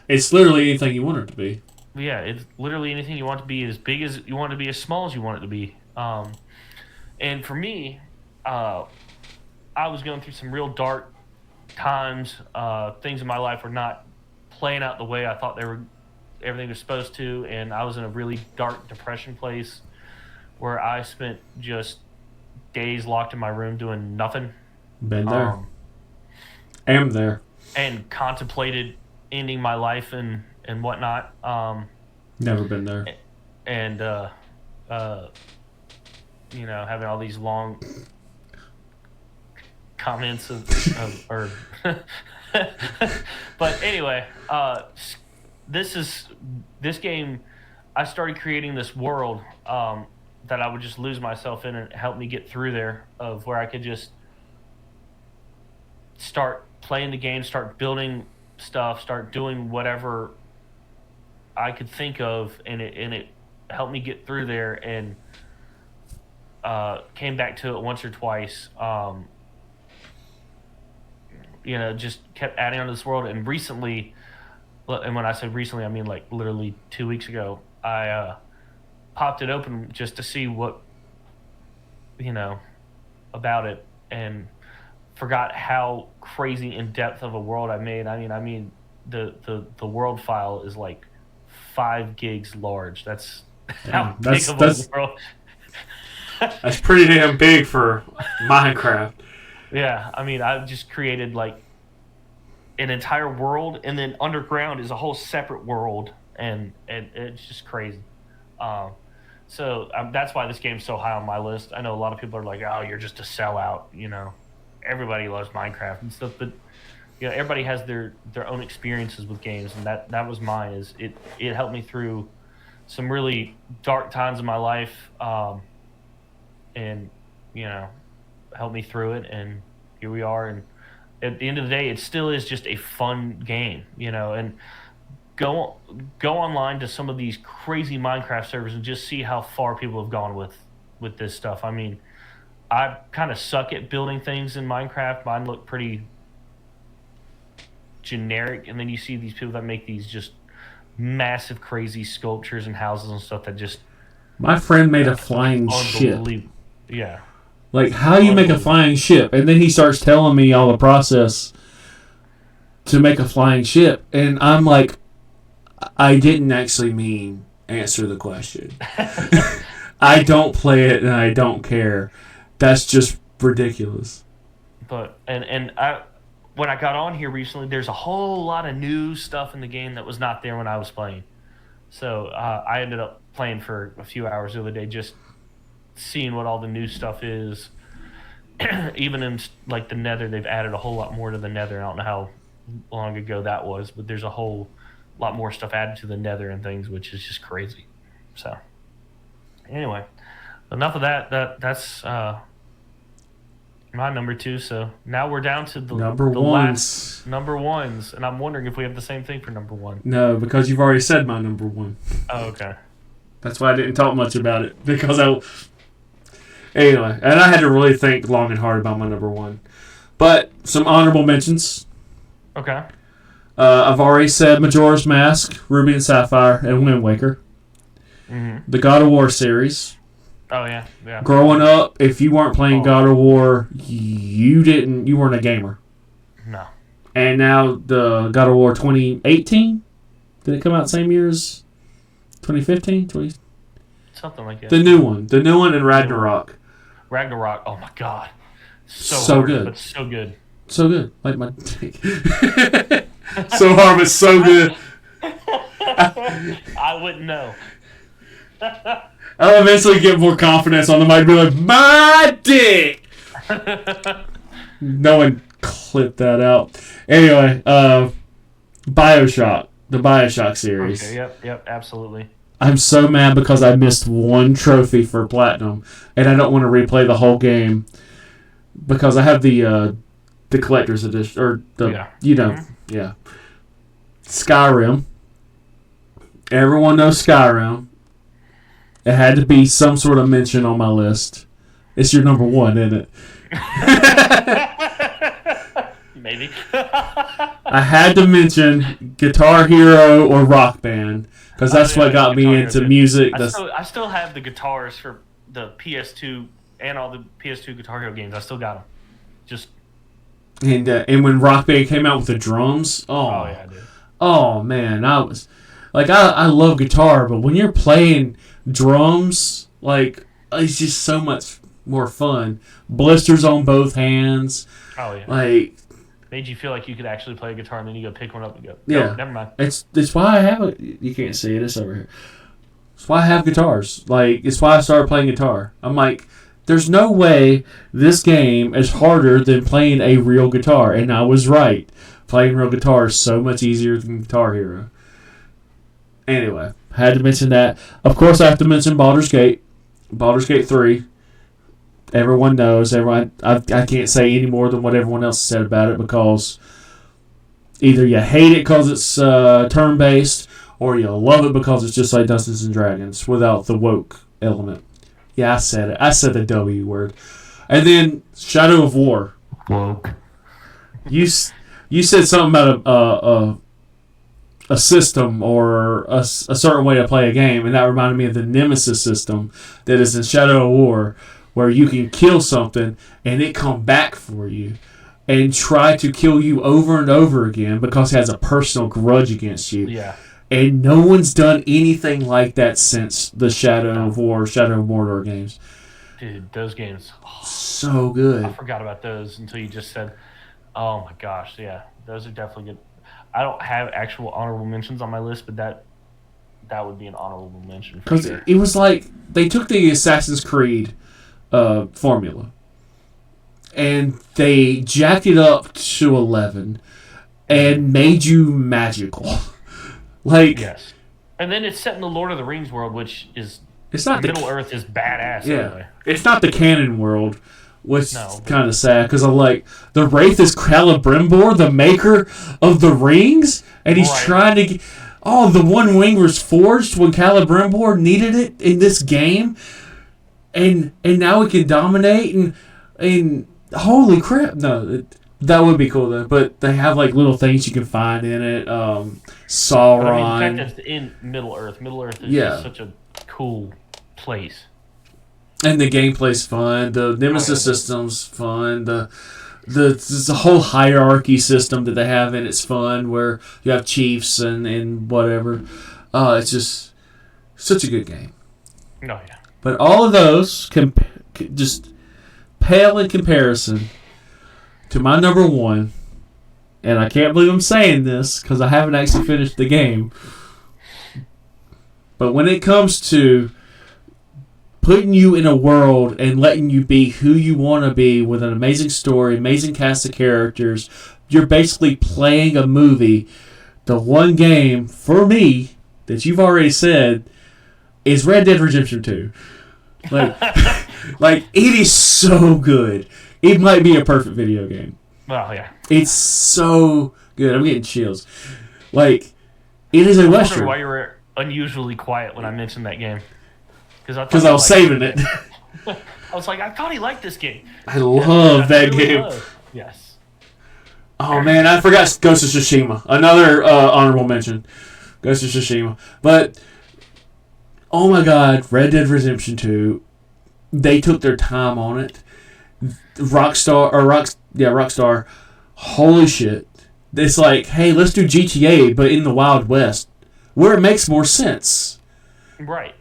It's literally anything you want it to be. Yeah, it's literally anything you want it to be, as big as you want it to be, as small as you want it to be. And for me, I was going through some real dark times. Things in my life were not playing out the way I thought everything was supposed to, and I was in a really dark depression place where I spent just days locked in my room doing nothing. Been there. Am there. And contemplated ending my life and whatnot. Never been there. And having all these long comments or but anyway, this game, I started creating this world that I would just lose myself in, and help me get through there, of where I could just start playing the game, start building stuff, start doing whatever I could think of, and it helped me get through there, and came back to it once or twice. Just kept adding on to this world, and recently, and when I say recently, I mean like literally 2 weeks ago, I popped it open just to see what about it, and forgot how crazy in depth of a world I made. I mean the world file is like 5 gigs large. That's how big of a world. That's pretty damn big for Minecraft. Yeah, I mean, I've just created like an entire world, and then underground is a whole separate world, and it's just crazy. So that's why this game's so high on my list. I know a lot of people are like, "Oh, you're just a sellout," Everybody loves Minecraft and stuff, but everybody has their own experiences with games, and that was mine. Is it helped me through some really dark times in my life, and helped me through it, and here we are. And at the end of the day, it still is just a fun game, and go online to some of these crazy Minecraft servers and just see how far people have gone with this stuff. I mean, I kind of suck at building things in Minecraft. Mine look pretty generic, and then you see these people that make these just massive, crazy sculptures and houses and stuff that just... My friend made a flying ship. Yeah. Like, how you make a flying ship? And then he starts telling me all the process to make a flying ship. And I'm like, I didn't actually mean answer the question. I don't play it, and I don't care. That's just ridiculous. But and when I got on here recently, there's a whole lot of new stuff in the game that was not there when I was playing. So I ended up playing for a few hours the other day, just seeing what all the new stuff is. Even in like the Nether, they've added a whole lot more to the Nether. I don't know how long ago that was, but there's a whole lot more stuff added to the Nether and things, which is just crazy. So anyway, enough of that. That's my number 2. So now we're down to the last number ones, and I'm wondering if we have the same thing for number 1. No, because you've already said my number 1. Oh, okay. That's why I didn't talk much about it, because anyway, and I had to really think long and hard about my number 1. But some honorable mentions. Okay. I've already said Majora's Mask, Ruby and Sapphire, and Wind Waker. Mm-hmm. The God of War series. Oh yeah. Growing up, if you weren't playing God of War, you weren't a gamer. No. And now the God of War 2018, did it come out same year as 2015? Something like that. The new one and Ragnarok. Ragnarok. Oh my god. So hard, good. But so good. So good. Like my dick. So hard, but so good. I wouldn't know. I'll eventually get more confidence on the mic and be like, my dick! No one clipped that out. Anyway, Bioshock. The Bioshock series. Okay, yep, absolutely. I'm so mad because I missed one trophy for Platinum, and I don't want to replay the whole game because I have the collector's edition, or yeah. Skyrim. Everyone knows Skyrim. It had to be some sort of mention on my list. It's your number 1, isn't it? Maybe. I had to mention Guitar Hero or Rock Band, because that's what got me into music. I still have the guitars for the PS2 and all the PS2 Guitar Hero games. I still got them. Just and when Rock Band came out with the drums, yeah, I did. Oh man, I was like, I love guitar, but when you're playing drums, like, it's just so much more fun. Blisters on both hands. Oh yeah. Like, made you feel like you could actually play a guitar, and then you go pick one up and go, yeah, nope, never mind. It's why I have it. You can't see it. It's over here. It's why I have guitars. Like, it's why I started playing guitar. I'm like, there's no way this game is harder than playing a real guitar, and I was right. Playing real guitar is so much easier than Guitar Hero. Anyway, had to mention that. Of course, I have to mention Baldur's Gate. Baldur's Gate 3. Everyone knows. I can't say any more than what everyone else said about it, because either you hate it because it's turn-based, or you love it because it's just like Dungeons and Dragons without the woke element. Yeah, I said it. I said the W word. And then Shadow of War. Woke. You said something about a system or a certain way to play a game, and that reminded me of the Nemesis system that is in Shadow of War, where you can kill something and it come back for you and try to kill you over and over again because it has a personal grudge against you. Yeah. And no one's done anything like that since the Shadow of War, Shadow of Mordor games. Dude, those games. So good. I forgot about those until you just said, oh my gosh, yeah. Those are definitely good. I don't have actual honorable mentions on my list, but that would be an honorable mention for sure. It was like they took the Assassin's Creed formula and they jacked it up to 11 and made you magical. Like, yes. And then it's set in the Lord of the Rings world, which is, it's not Middle Earth is badass. Yeah, anyway. It's not the canon world, which is kind of sad, because I'm like, the Wraith is Celebrimbor, the maker of the rings, and he's trying to get, the one wing was forged when Celebrimbor needed it in this game, and now he can dominate, and holy crap, no, that would be cool though. But they have like little things you can find in it. Sauron. But I mean, the fact that it's in Middle Earth. Middle Earth is just such a cool place. And the gameplay's fun. The Nemesis system's fun. The whole hierarchy system that they have in it's fun, where you have chiefs and whatever. It's just such a good game. Oh yeah. But all of those just pale in comparison to my number one, and I can't believe I'm saying this because I haven't actually finished the game. But when it comes to putting you in a world and letting you be who you want to be with an amazing story, amazing cast of characters, you're basically playing a movie. The one game, for me, that you've already said, is Red Dead Redemption 2. Like, it is so good. It might be a perfect video game. Well, yeah. It's so good. I'm getting chills. Like, it is a Western. I wonder why you were unusually quiet when I mentioned that game. Because I was saving it. I was like, I thought he liked this game. I love that game. Yes. Oh, man, I forgot Ghost of Tsushima. Another honorable mention. Ghost of Tsushima. But, oh my God, Red Dead Redemption 2, they took their time on it. Rockstar, holy shit. It's like, hey, let's do GTA, but in the Wild West, where it makes more sense. Right.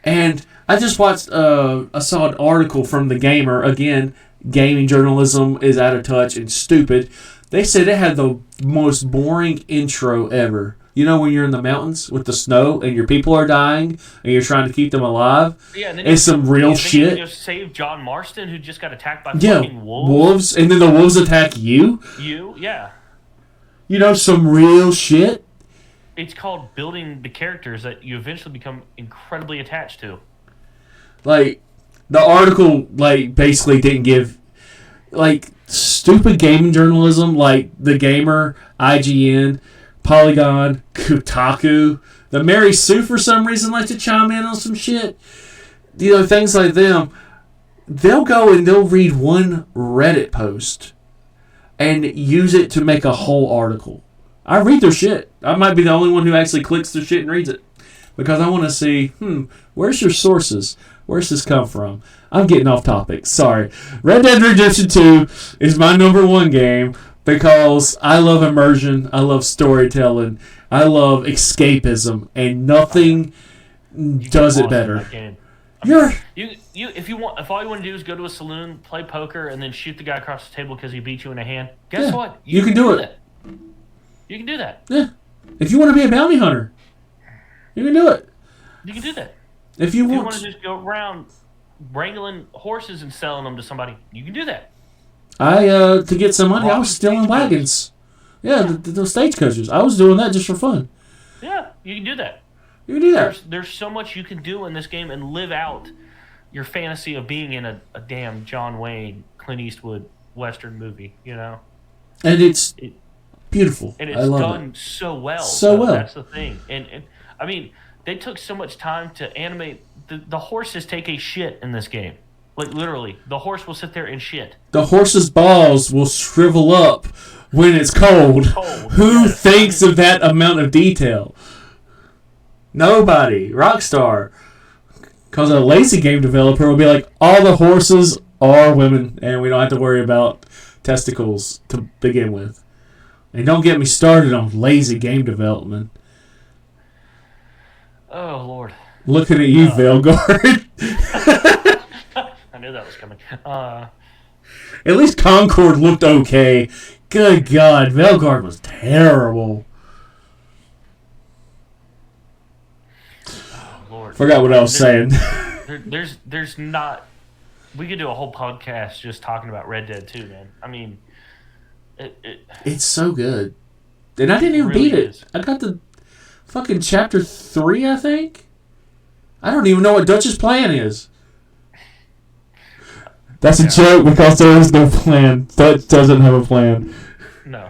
And I just watched, I saw an article from The Gamer. Again, gaming journalism is out of touch and stupid. They said it had the most boring intro ever. You know when you're in the mountains with the snow and your people are dying and you're trying to keep them alive? Yeah, and then it's some real shit. You just save John Marston, who just got attacked by fucking wolves. And then the wolves attack you? Yeah. You know, some real shit. It's called building the characters that you eventually become incredibly attached to. Like, the article, like, basically didn't give, like, stupid gaming journalism, like The Gamer, IGN, Polygon, Kotaku. The Mary Sue, for some reason, likes to chime in on some shit. You know, things like them. They'll go and they'll read one Reddit post and use it to make a whole article. I read their shit. I might be the only one who actually clicks their shit and reads it. Because I want to see, where's your sources? Where's this come from? I'm getting off topic. Sorry. Red Dead Redemption 2 is my number one game because I love immersion. I love storytelling. I love escapism. And nothing does it better. If all you want to do is go to a saloon, play poker, and then shoot the guy across the table because he beat you in a hand, guess what? You can do it. You can do that. Yeah. If you want to be a bounty hunter, you can do it. You can do that. If you want to just go around wrangling horses and selling them to somebody, you can do that. To get some money, I was stealing wagons. Yeah, the stagecoaches. I was doing that just for fun. Yeah, you can do that. You can do that. There's so much you can do in this game and live out your fantasy of being in a damn John Wayne, Clint Eastwood Western movie, you know? And it's beautiful. And it's done so well. That's the thing. And I mean, they took so much time to animate. The horses take a shit in this game. Like, literally. The horse will sit there and shit. The horse's balls will shrivel up when it's cold. Who thinks of that amount of detail? Nobody. Rockstar. Because a lazy game developer will be like, all the horses are women, and we don't have to worry about testicles to begin with. And don't get me started on lazy game development. Oh, Lord. Looking at you, Veilguard. I knew that was coming. At least Concord looked okay. Good God, Veilguard was terrible. Oh, Lord. Forgot what I was saying. There's not... We could do a whole podcast just talking about Red Dead 2, man. I mean... It's so good. And I didn't even beat it. I got to fucking chapter 3, I think. I don't even know what Dutch's plan is. That's a joke because there is no plan. Dutch doesn't have a plan. No.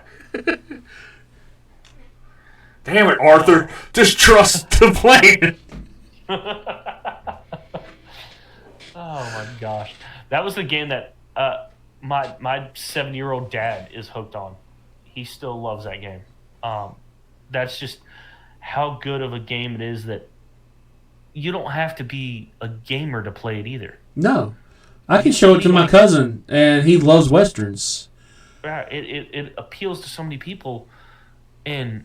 Damn it, Arthur. Just trust the plan. Oh my gosh. That was the game that my 7-year-old dad is hooked on. He still loves that game. That's just how good of a game it is that you don't have to be a gamer to play it either. No. I can show it to my cousin, and he loves Westerns. It appeals to so many people, and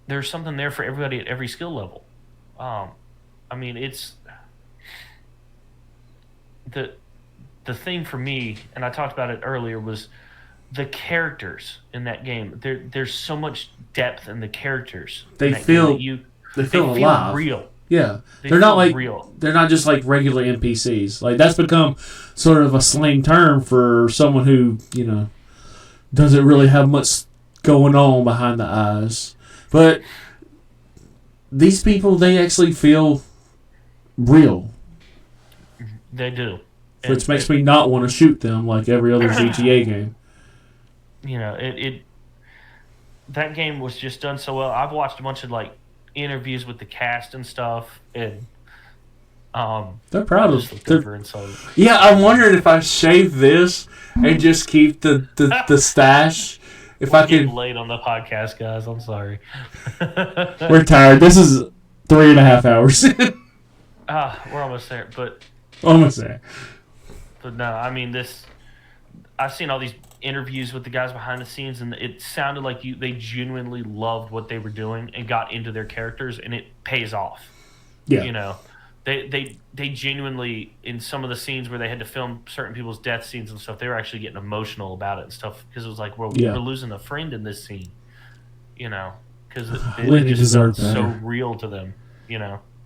there's something there for everybody at every skill level. I mean, it's... The thing for me, and I talked about it earlier, was the characters in that game. There's so much depth in the characters. They feel alive. Real. Yeah, they're not like real. They're not just like regular NPCs. Like that's become sort of a slang term for someone who doesn't really have much going on behind the eyes. But these people, they actually feel real. They do, which makes me not want to shoot them like every other GTA game. That game was just done so well. I've watched a bunch of interviews with the cast and stuff, and they're proud of it. Yeah, I'm wondering if I shave this and just keep the stash. If I can late on the podcast, guys. I'm sorry. We're tired. This is 3.5 hours. We're almost there, but almost there. But no, I mean I've seen all these interviews with the guys behind the scenes, and it sounded like they genuinely loved what they were doing and got into their characters, and it pays off. Yeah. They genuinely, in some of the scenes where they had to film certain people's death scenes and stuff, they were actually getting emotional about it and stuff, because it was like, we're losing a friend in this scene, because it just felt so real to them,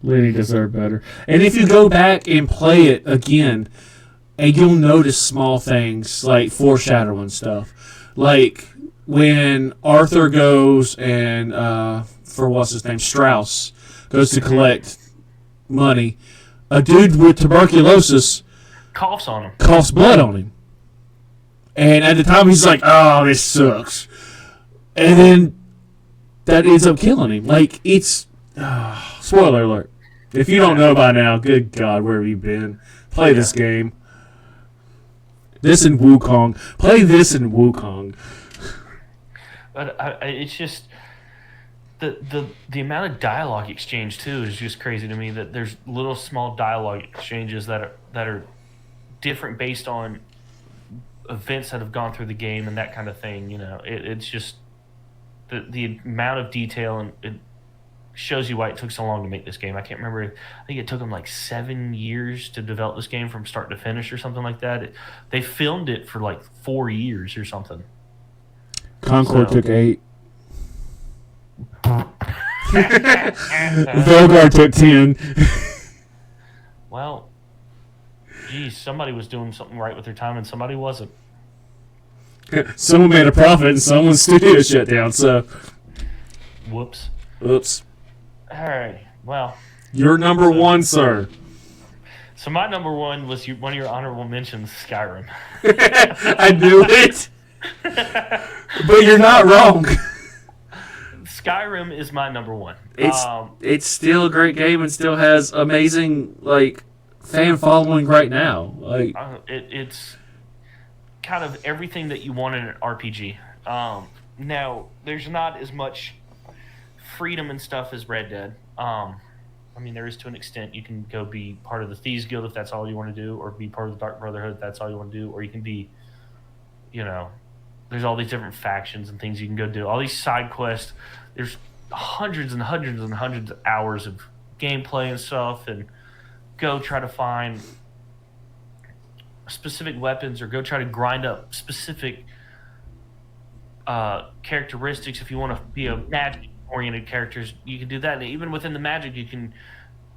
Lenny deserved better. And if you go back and play it again, and you'll notice small things like foreshadowing stuff. Like when Arthur goes and, for what's his name, Strauss, goes to collect money, a dude with tuberculosis coughs on him. Coughs blood on him. And at the time he's like, oh, this sucks. And then that ends up killing him. Like, it's... spoiler alert. If you don't know by now, good God, where have you been? Play this game. This in Wukong. Play this in Wukong. But it's just the amount of dialogue exchange too is just crazy to me. That there's little small dialogue exchanges that are different based on events that have gone through the game and that kind of thing. It's just the amount of detail, and it shows you why it took so long to make this game. I can't remember. I think it took them like 7 years to develop this game from start to finish or something like that. They filmed it for like 4 years or something. Concord took 8. Vanguard took 10. Well, geez, somebody was doing something right with their time and somebody wasn't. Someone made a profit and someone's studio shut down, so. Whoops. Oops. All right. Well. You're number one, sir. So my number one was one of your honorable mentions, Skyrim. I knew it. But you're not wrong. Skyrim is my number one. It's still a great game and still has amazing fan following right now. It's kind of everything that you want in an RPG. Now there's not as much freedom and stuff as Red Dead. There is to an extent. You can go be part of the Thieves Guild if that's all you want to do, or be part of the Dark Brotherhood if that's all you want to do, or you can be, there's all these different factions and things you can go do. All these side quests. There's hundreds and hundreds and hundreds of hours of gameplay and stuff, and go try to find specific weapons or go try to grind up specific characteristics. If you want to be a magic-oriented character, you can do that. And even within the magic, you can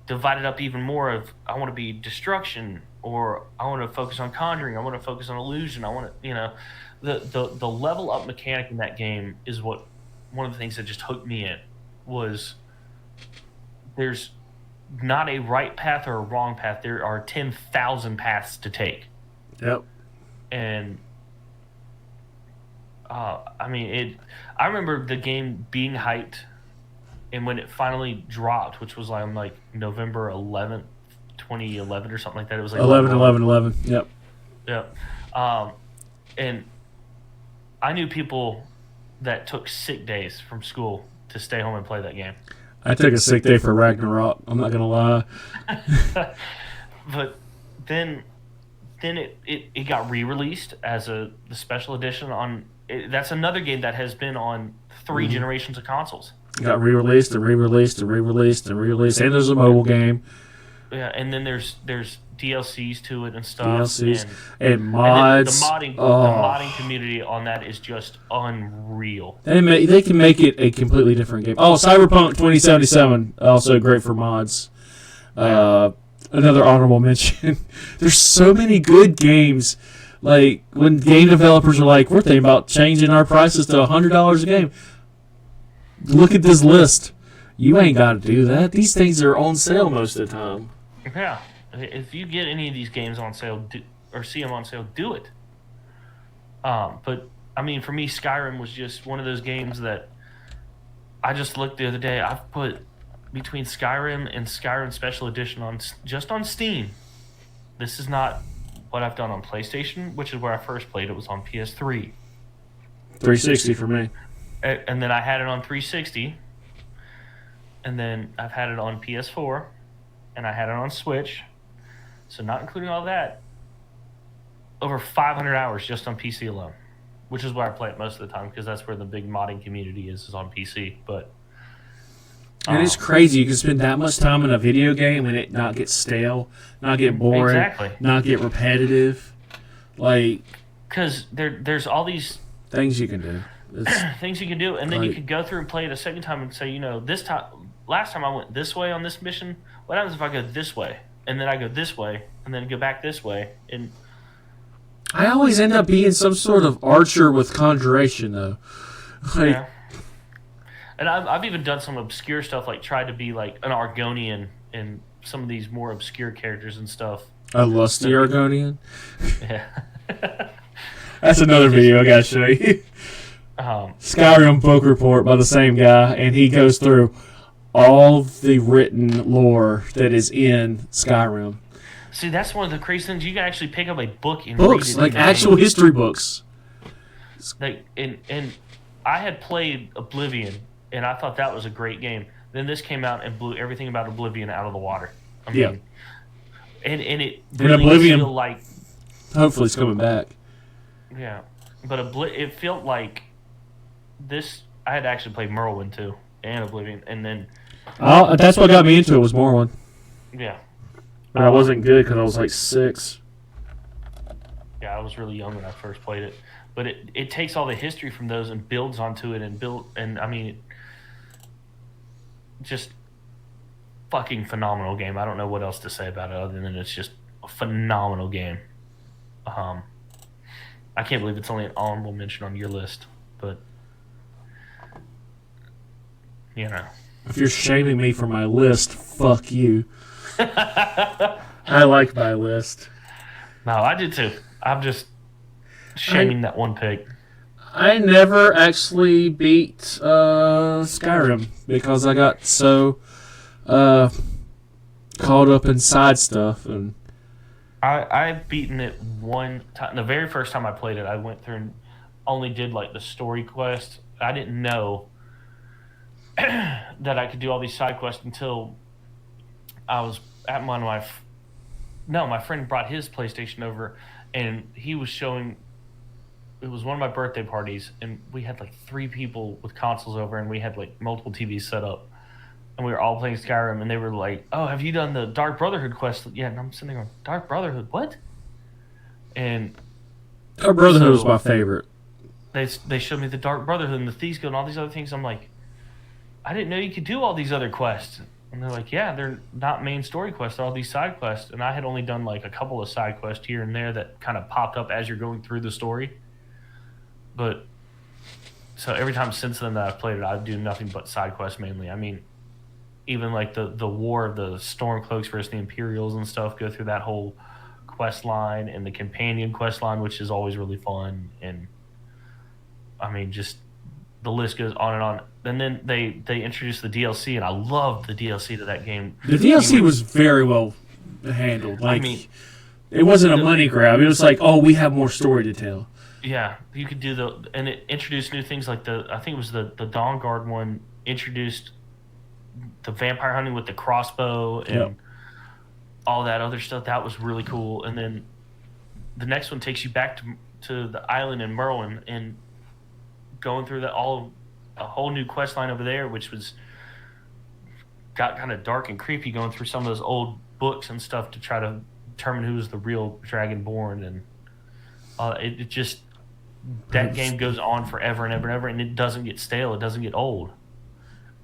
divide it up even more of, I want to be destruction, or I want to focus on conjuring, I want to focus on illusion, I want to, the level up mechanic in that game is one of the things that just hooked me in. Was there's not a right path or a wrong path. There are 10,000 paths to take. Yep. And I remember the game being hyped, and when it finally dropped, which was like November 11th, 2011 or something like that. It was like 11. Yep. Yep. And I knew people that took sick days from school to stay home and play that game. I took a sick day for Ragnarok. I'm not gonna lie. But then it got re-released as the special edition on. That's another game that has been on 3 generations of consoles. It got re-released and re-released and re-released and re-released, and there's a mobile game. Yeah, and then there's DLCs to it and stuff. DLCs and mods. And the modding community on that is just unreal. They can make it a completely different game. Oh, Cyberpunk 2077, also great for mods. Another honorable mention. There's so many good games. Like, when game developers are like, we're thinking about changing our prices to $100 a game. Look at this list. You ain't got to do that. These things are on sale most of the time. Yeah. If you get any of these games on sale or see them on sale, do it. But, for me, Skyrim was just one of those games that I just looked the other day. I've put between Skyrim and Skyrim Special Edition just on Steam. This is not what I've done on PlayStation, which is where I first played. It was on PS3. 360 for me. And then I had it on 360. And then I've had it on PS4. And I had it on Switch. So not including all that, over 500 hours just on PC alone, which is where I play it most of the time because that's where the big modding community is on PC. But and it's crazy. You can spend that much time in a video game and it not get stale, not get boring, not get repetitive. Because there's all these things you can do. Things you can do, and then you could go through and play it a second time and say, last time I went this way on this mission. What happens if I go this way? And then I go this way, and then go back this way. And I always end up being some sort of archer with conjuration, though. Yeah. And I've even done some obscure stuff, like tried to be like an Argonian and some of these more obscure characters and stuff. A lusty Argonian? Yeah. That's another video I gotta show you. Skyrim Book Report by the same guy, and he goes through all the written lore that is in Skyrim. See, that's one of the crazy things. You can actually pick up a book and read it. Like actual history books. Like and I had played Oblivion, and I thought that was a great game. Then this came out and blew everything about Oblivion out of the water. I mean, and it really Oblivion, feel like hopefully it's coming back. Yeah, but it felt like this. I had actually played Morrowind too and Oblivion, and then that's what got me into it was Morrowind. Yeah, but I wasn't good because I was like 6. Yeah, I was really young when I first played it, but it takes all the history from those and builds onto it and I mean, just fucking phenomenal game. I don't know what else to say about it other than it's just a phenomenal game. I can't believe it's only an honorable mention on your list, but you know. If you're shaming me for my list, fuck you. I like my list. No, I did too. I'm just shaming that one pick. I never actually beat Skyrim because I got so caught up in side stuff. And I've beaten it one time. The very first time I played it, I went through and only did like the story quest. I didn't know that I could do all these side quests until I was at my friend brought his PlayStation over, and he was showing. It was one of my birthday parties, and we had like 3 people with consoles over, and we had like multiple TVs set up, and we were all playing Skyrim, and they were like, "Oh, have you done the Dark Brotherhood quest?" Yeah, and I'm sitting there going, "Dark Brotherhood, what?" And Dark Brotherhood was my favorite. They showed me the Dark Brotherhood and the Thieves Guild and all these other things. I'm like, I didn't know you could do all these other quests. And they're like, yeah, they're not main story quests. They're all these side quests. And I had only done like a couple of side quests here and there that kind of popped up as you're going through the story. But so every time since then that I've played it, I do nothing but side quests mainly. I mean, even like the war of the Stormcloaks versus the Imperials and stuff, go through that whole quest line and the companion quest line, which is always really fun. And I mean, just the list goes on and on. And then they introduced the DLC, and I loved the DLC to that game. The DLC was very well handled. Like, I mean, it wasn't a money grab. It was like, oh, we have more story to tell. Yeah, you could do and it introduced new things like I think it was the Dawn Guard one introduced the vampire hunting with the crossbow and all that other stuff. That was really cool. And then the next one takes you back to the island in Merlin and going through a whole new quest line over there, which got kind of dark and creepy, going through some of those old books and stuff to try to determine who was the real Dragonborn. And it just, that game goes on forever and ever and ever, and it doesn't get stale. It doesn't get old.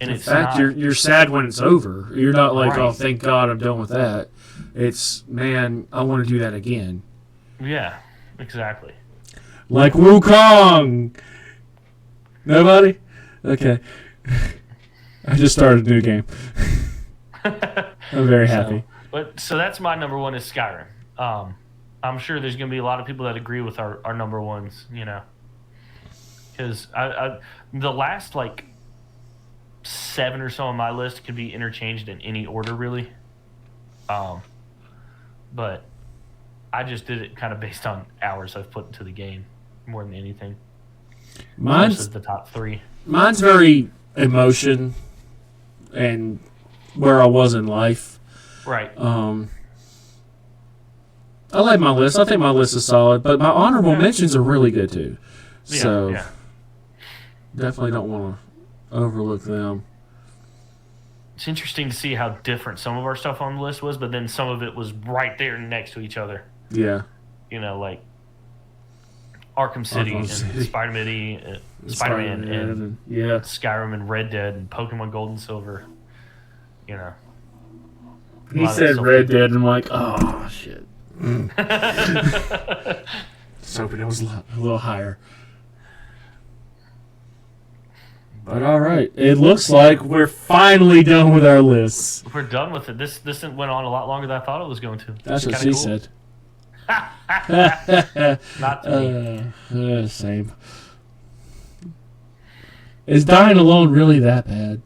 And in fact, you're sad when it's over. You're not like, right. Oh, thank God I'm done with that. It's, man, I want to do that again. Yeah, exactly. Like Wukong. Nobody? Okay. I just started a new game. I'm very happy. So that's my number one is Skyrim. I'm sure there's going to be a lot of people that agree with our number ones, you know. Because the last, like, 7 or so on my list could be interchanged in any order, really. But I just did it kind of based on hours I've put into the game more than anything. Mine's the top 3. Mine's very emotion and where I was in life. Right. I like my list. I think my list is solid, but my honorable mentions are really good too. So definitely don't want to overlook them. It's interesting to see how different some of our stuff on the list was, but then some of it was right there next to each other. Yeah. You know, like Arkham City and Spider-Man and Skyrim and Red Dead and Pokemon Gold and Silver. You know. He said Red Dead, and I'm like, oh, shit. Just hoping it was a little higher. But all right, it looks like we're finally done with our lists. We're done with it. This went on a lot longer than I thought it was going to. That's what she said. Not to me. Same. Is dying alone really that bad?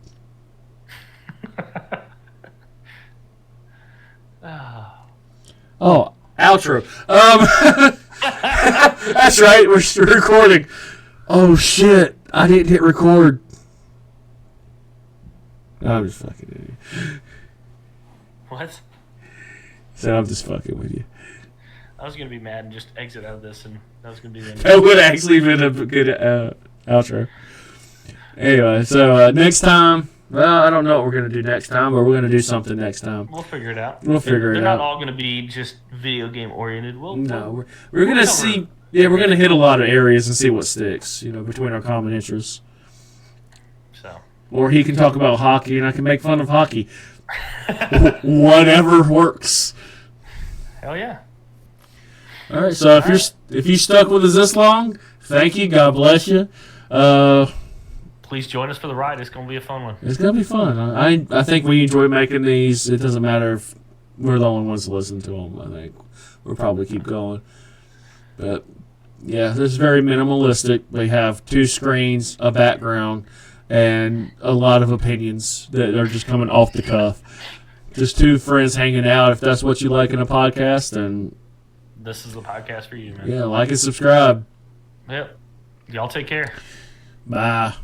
Oh, outro. That's right. We're recording. Oh shit! I didn't hit record. I'm just fucking with you. What? So I'm just fucking with you. I was gonna be mad and just exit out of this, and that was gonna be the end. That would actually been a good outro. Anyway, so next time, well, I don't know what we're going to do next time, but we're going to do something next time. We'll figure it out. They're not all going to be just video game oriented. No, we're going to see. Yeah, we're going to hit a lot of areas and see what sticks. Between our common interests. So. Or he can talk about hockey, and I can make fun of hockey. Whatever works. Hell yeah. All right. So if you stuck with us this long, thank you. God bless you. Please join us for the ride. It's going to be a fun one. It's going to be fun. I think we enjoy making these. It doesn't matter if we're the only ones to listen to them. I think we'll probably keep going. But, yeah, this is very minimalistic. We have 2 screens, a background, and a lot of opinions that are just coming off the cuff. Just 2 friends hanging out. If that's what you like in a podcast, then this is the podcast for you, man. Yeah, like and subscribe. Yep. Y'all take care. Bye.